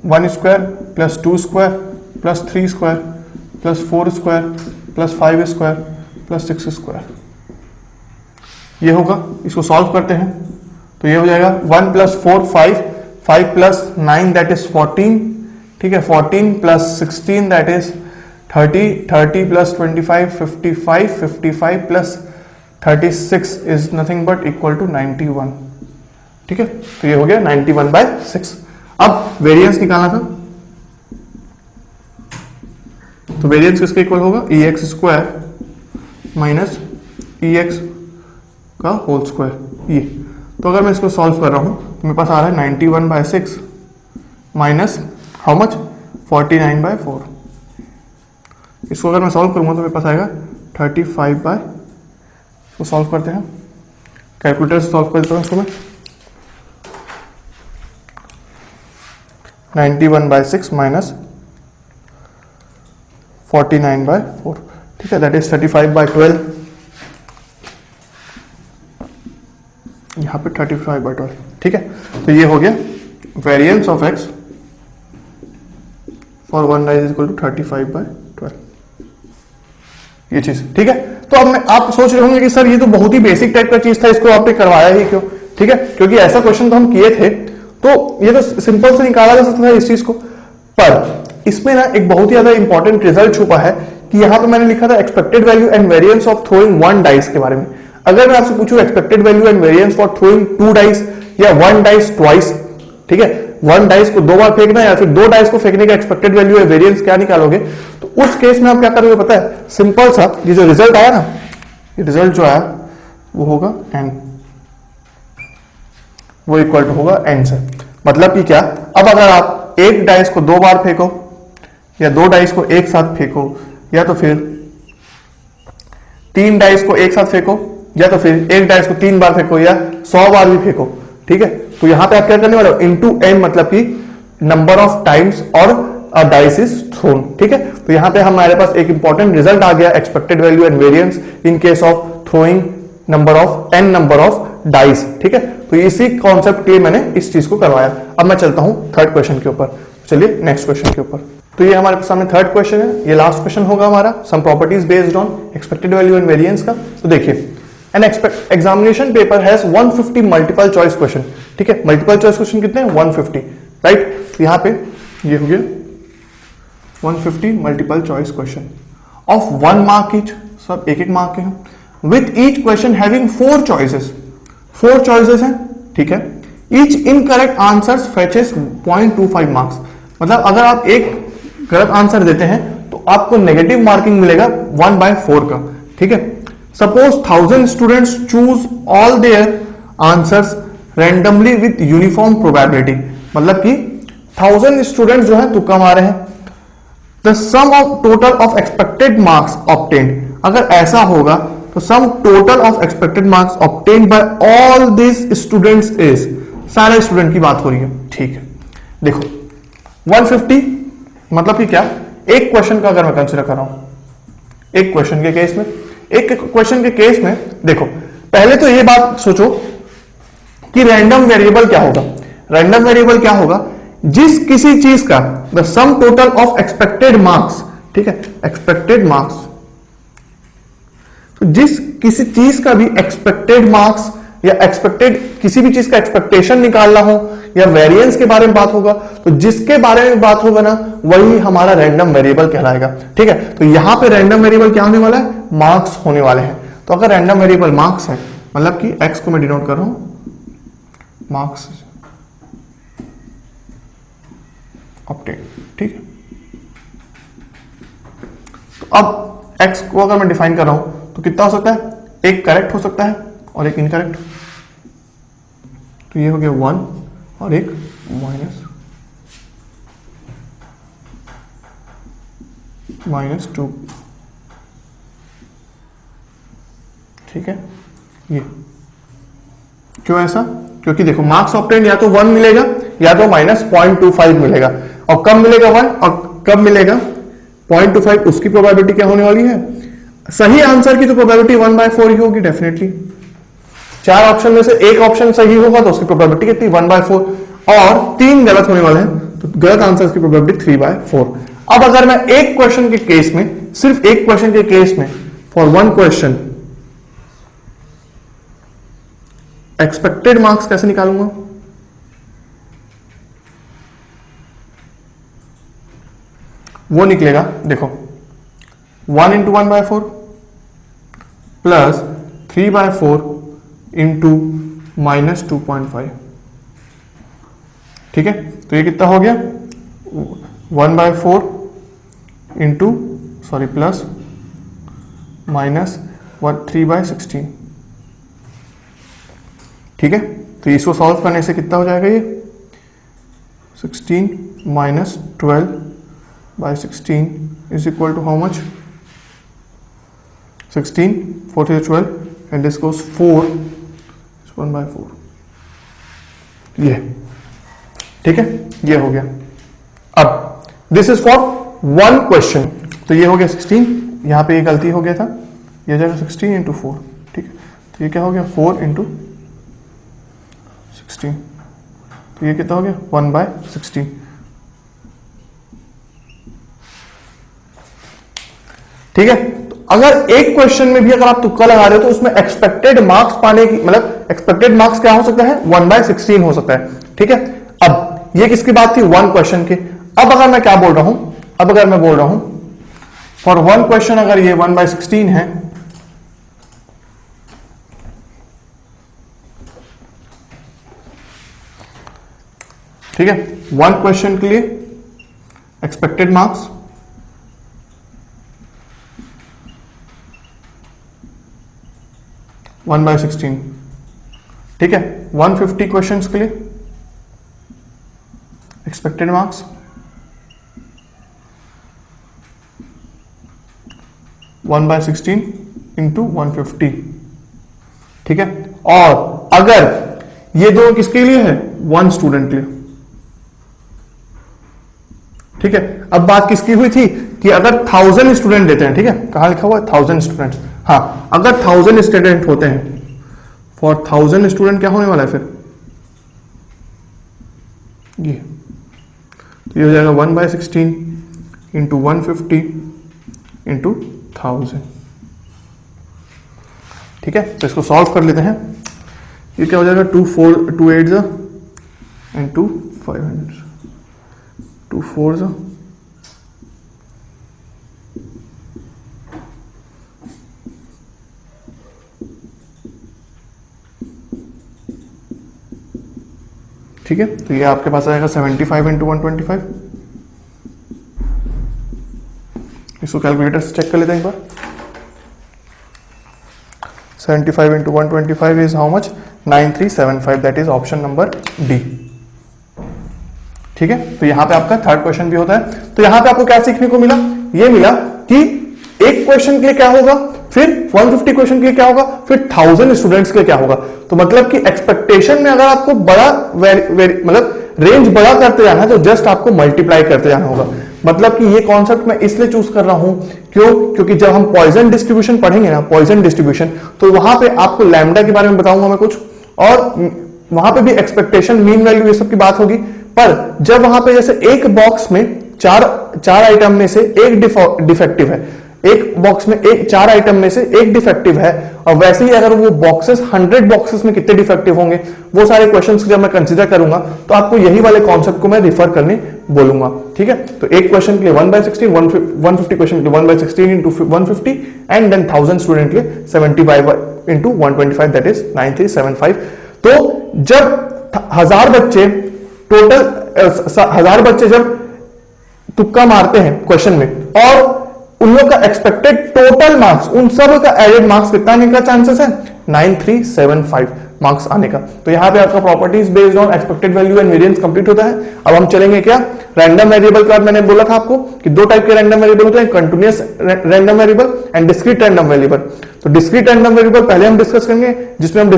1 square plus 2 square plus 3 square plus 4 square plus 5 square plus 6 square, ये होगा। इसको सॉल्व करते हैं तो ये हो जाएगा 1 प्लस 4 5 5 प्लस 9 दैट इज 14। ठीक है, 14 plus 16 that is 30 30 plus 25 55 55 plus 36 is nothing but equal to 91। ठीक है, तो ये हो गया 91/6। अब वेरिएंस निकालना था, तो वेरिएंस किसके इक्वल होगा, EX स्क्वायर माइनस EX का होल स्क्वायर। ये तो अगर मैं इसको सॉल्व कर रहा हूं तो मेरे पास आ रहा है 91/6 माइनस हाउ मच 49/4। इसको अगर मैं सॉल्व करूंगा तो मेरे पास आएगा 35/, तो सॉल्व करते हैं, कैलकुलेटर से सॉल्व कर देता हूं इसको मैं। 91/6 माइनस 49/4, ठीक है, दैट इज 35/12। यहां पे 35/12। ठीक है, तो ये हो गया variance of x for one dice is equal to 35/12, ये चीज। ठीक है, तो अब आप सोच रहे होंगे कि सर ये तो बहुत ही बेसिक टाइप का चीज था, इसको आपने करवाया ही क्यों? ठीक है, क्योंकि ऐसा क्वेश्चन तो हम किए थे, तो ये तो सिंपल से निकाला जा सकता था इस चीज को, पर इसमें ना एक बहुत ही ज्यादा इंपॉर्टेंट रिजल्ट छुपा है कि यहां पे मैंने लिखा था expected value and variance of throwing one dice के बारे में। अगर मैं आपसे पूछूं expected value and variance for throwing 2 dice या 1 डाइस ट्वाइस, ठीक है, 1 डाइस को 2 बार फेंकना या फिर 2 डाइस को फेंकने का एक्सपेक्टेड वैल्यू या वेरिएंस क्या निकालोगे, तो उस केस में आप क्या करोगे पता है, सिंपल सा ये जो रिजल्ट आया ना, ये रिजल्ट जो आया वो होगा n, वो इक्वल टू होगा n से। मतलब कि क्या, अब अगर आप एक डाइस को 2 बार फेंको या 2 डाइस को एक साथ फेंको या तो फिर 3 डाइस को एक साथ फेंको या तो फिर एक डाइस को 3 बार फेंको या 100 बार भी फेंको, ठीक है, तो यहां पे आप क्या करने वाले हो, इनटू n, मतलब कि नंबर ऑफ टाइम्स और डाइस इज थ्रोन, ठीक है। तो यहां पे हमारे पास एक इंपॉर्टेंट रिजल्ट आ गया, expected value and variance in case of throwing number of dice, ठीक है। तो इसी कॉन्सेप्ट के लिए मैंने इस चीज को करवाया। अब मैं चलता हूं थर्ड क्वेश्चन के ऊपर। चलिए नेक्स्ट क्वेश्चन के ऊपर। तो ये हमारे सामने थर्ड क्वेश्चन है, ये लास्ट क्वेश्चन होगा हमारा, some properties based on expected value and variance का। तो देखिए, an examination paper has 150 multiple choice question, ठीक है। मल्टीपल चॉइस क्वेश्चन कितने हैं, 150, राइट। तो यहां पे ये हो गया 150 multiple choice question of 1 mark each, सब एक एक मार्क के हैं, with each question having 4 choices, 4 choices हैं, ठीक है। ईच इनकरेक्ट आंसर्स फेचेस 0.25 मार्क्स, मतलब अगर आप एक गलत आंसर देते हैं तो आपको नेगेटिव मार्किंग मिलेगा 1/4 का, ठीक है। Suppose 1000 students choose all their answers randomly with uniform probability, मतलब कि 1000 स्टूडेंट्स जो है तुक्का मारे हैं। The sum of total of expected marks obtained, अगर ऐसा होगा तो sum total of expected marks obtained by all this students is, सारे स्टूडेंट की बात हो रही है, ठीक है। देखो 150 मतलब कि क्या, एक क्वेश्चन का अगर मैं कंसीडर कर रहा हूं, एक क्वेश्चन के केस में, एक क्वेश्चन के केस में देखो, पहले तो ये बात सोचो कि रैंडम वेरिएबल क्या होगा। रैंडम वेरिएबल क्या होगा, जिस किसी चीज का the some total of expected marks, ठीक है, एक्सपेक्टेड मार्क्स, तो जिस किसी चीज का भी एक्सपेक्टेड मार्क्स या एक्सपेक्टेड किसी भी चीज का एक्सपेक्टेशन निकालना हो या वेरिएंस के बारे में बात होगा, तो जिसके बारे में बात होगा ना वही हमारा रैंडम वेरिएबल कहलाएगा, ठीक है। तो यहां पे रैंडम वेरिएबल क्या होने वाला है, मार्क्स होने वाले हैं। तो अगर रैंडम वेरिएबल मार्क्स है, मतलब कि x को मैं डिनोट कर रहा हूं मार्क्स ऑब्टेन, ठीक है। तो अब x को अगर मैं डिफाइन कर रहा हूं तो कितना हो सकता है, एक करेक्ट हो सकता है और एक इनकरेक्ट, तो ये हो गया 1 और एक -2, ठीक है। ये क्यों ऐसा, क्योंकि देखो मार्क्स ऑब्टेन या तो 1 मिलेगा या तो -0.25 मिलेगा, और कब मिलेगा 1 और कब मिलेगा 0.25, उसकी प्रोबेबिलिटी क्या होने वाली है, सही आंसर की तो प्रोबेबिलिटी 1/4 ही होगी डेफिनेटली। 4 ऑप्शन में से एक ऑप्शन सही होगा तो उसकी प्रोबेबिलिटी कितनी, 1/4, और 3 गलत होने वाले हैं तो गलत आंसर की प्रोबेबिलिटी 3/4। अब अगर मैं एक क्वेश्चन के केस में, सिर्फ एक क्वेश्चन के केस में, फॉर 1 क्वेश्चन एक्सपेक्टेड मार्क्स कैसे निकालूंगा, वो निकलेगा, देखो 1 × 1/4 प्लस 3/4 इंटू -2.5, ठीक है। तो ये कितना हो गया, 1/4 इंटू प्लस -3/16, ठीक है। तो इसको सॉल्व करने से कितना हो जाएगा, ये 16 - 12/16 is equal to how much, 16, 4 × 12 and this goes 4, 1/4, ये, ठीक है, ये हो गया। अब दिस इज फॉर 1 क्वेश्चन, तो ये हो गया 16, यहां पे ये गलती हो गया था, ये हो जाएगा 16 × 4, ठीक है। तो ये क्या हो गया, 4 × 16, तो ये कितना हो गया, 1/16, ठीक है। तो अगर एक क्वेश्चन में भी अगर आप तुक्का लगा रहे हो तो उसमें एक्सपेक्टेड मार्क्स पाने की, मतलब एक्सपेक्टेड मार्क्स क्या हो सकता है, 1/16 हो सकता है, ठीक है। अब ये किसकी बात थी, 1 क्वेश्चन की। अब अगर मैं क्या बोल रहा हूं, अब अगर मैं बोल रहा हूं फॉर 1 क्वेश्चन अगर ये 1/16 है, ठीक है, 1 क्वेश्चन के लिए एक्सपेक्टेड मार्क्स 1/16, ठीक है। 150 क्वेश्चंस के लिए एक्सपेक्टेड मार्क्स 1/16 इंटू 150, ठीक है। और अगर ये दोनों किसके लिए है, 1 स्टूडेंट के लिए, ठीक है। अब बात किसकी हुई थी कि अगर 1000 स्टूडेंट देते हैं, ठीक है, कहां लिखा हुआ है 1000 स्टूडेंट्स, हाँ, अगर 1000 स्टूडेंट होते हैं, फॉर 1000 स्टूडेंट क्या होने वाला है फिर, ये हो जाएगा 1/16 इंटू 150 इंटू 1000, ठीक है। तो इसको सॉल्व कर लेते हैं। ये क्या हो जाएगा, 2 8 एंड 2 500, 2 4 ठीक है। तो ये आपके पास आएगा 75 इंटू 125। इसको कैलकुलेटर से चेक कर लेते हैं एक बार। 75 into 125 is how much, 9375, that is option number D, ठीक है। तो यहां पे आपका थर्ड क्वेश्चन भी होता है। तो यहां पे आपको क्या सीखने को मिला, ये मिला कि एक क्वेश्चन के लिए क्या होगा, फिर 150 क्वेश्चन के लिए क्या होगा, फिर 1000 स्टूडेंट्स के लिए क्या होगा। तो मतलब कि एक्सपेक्टेशन में अगर आपको बड़ा मतलब रेंज बड़ा करते जाना है तो जस्ट आपको मल्टीप्लाई करते जाना होगा। मतलब कि ये कॉन्सेप्ट मैं इसलिए चूज कर रहा हूं, क्योंकि जब हम पॉइजन डिस्ट्रीब्यूशन पढ़ेंगे ना, पॉइजन डिस्ट्रीब्यूशन, तो वहां पे आपको लैम्डा के बारे में बताऊंगा मैं कुछ, और वहां पे भी एक्सपेक्टेशन, मीन वैल्यू, ये सब की बात होगी। पर जब वहां पे जैसे एक बॉक्स में चार आइटम में से एक डिफेक्टिव है, एक बॉक्स में एक 4 आइटम में से एक डिफेक्टिव है, और वैसे ही अगर वो बॉक्सेस 100 बॉक्सेस में कितने डिफेक्टिव होंगे, वो सारे क्वेश्चंस जब मैं कंसीडर करूंगा तो आपको यही वाले कॉन्सेप्ट को मैं रिफर करने बोलूंगा, ठीक है। तो एक क्वेश्चन के लिए 1/16, 150 क्वेश्चन के लिए 1/16 इंटू 150, एंड देन 1000 स्टूडेंट के लिए 75 इंटू 125, दैट इज 9375। तो जब 1000 बच्चे टोटल 1000 बच्चे जब तुक्का मारते हैं क्वेश्चन में, और उन लोग का एक्सपेक्टेड टोटल मार्क्स, उन सब का एडेड मार्क्स कितना आने का चांसेस है, 9375 मार्क्स आने का। तो यहां पे आपका properties based on expected value and variance complete होता है। अब हम चलेंगे क्या, रैंडम वेरिएबल के बाद मैंने बोला था आपको कि 2 टाइप के रैंडम वेरिएबल होते हैं, continuous random variable and discrete random variable. तो डिस्क्रीट रैंडम वेरिएबल पहले हम डिस्कस करेंगे, जिसमें हम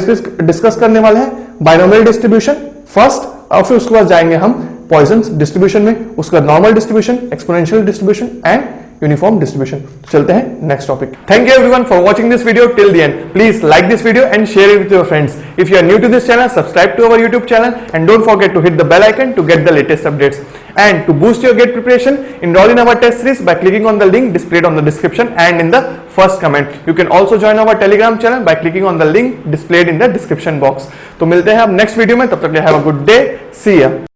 डिस्कस करने वाले हैं बाइनोमियल डिस्ट्रीब्यूशन फर्स्ट, और फिर उसके बाद जाएंगे हम पॉइजन डिस्ट्रीब्यूशन में, उसका normal distribution, exponential distribution and uniform distribution. चलते हैं next topic. Thank you everyone for watching this video till the end. Please like this video and share it with your friends. If you are new to this channel, subscribe to our YouTube channel and don't forget to hit the bell icon to get the latest updates. And to boost your GATE preparation, enroll in our test series by clicking on the link displayed on the description and in the first comment. You can also join our Telegram channel by clicking on the link displayed in the description box. तो मिलते हैं अब next video में, तब तक के लिए have a good day, सी या।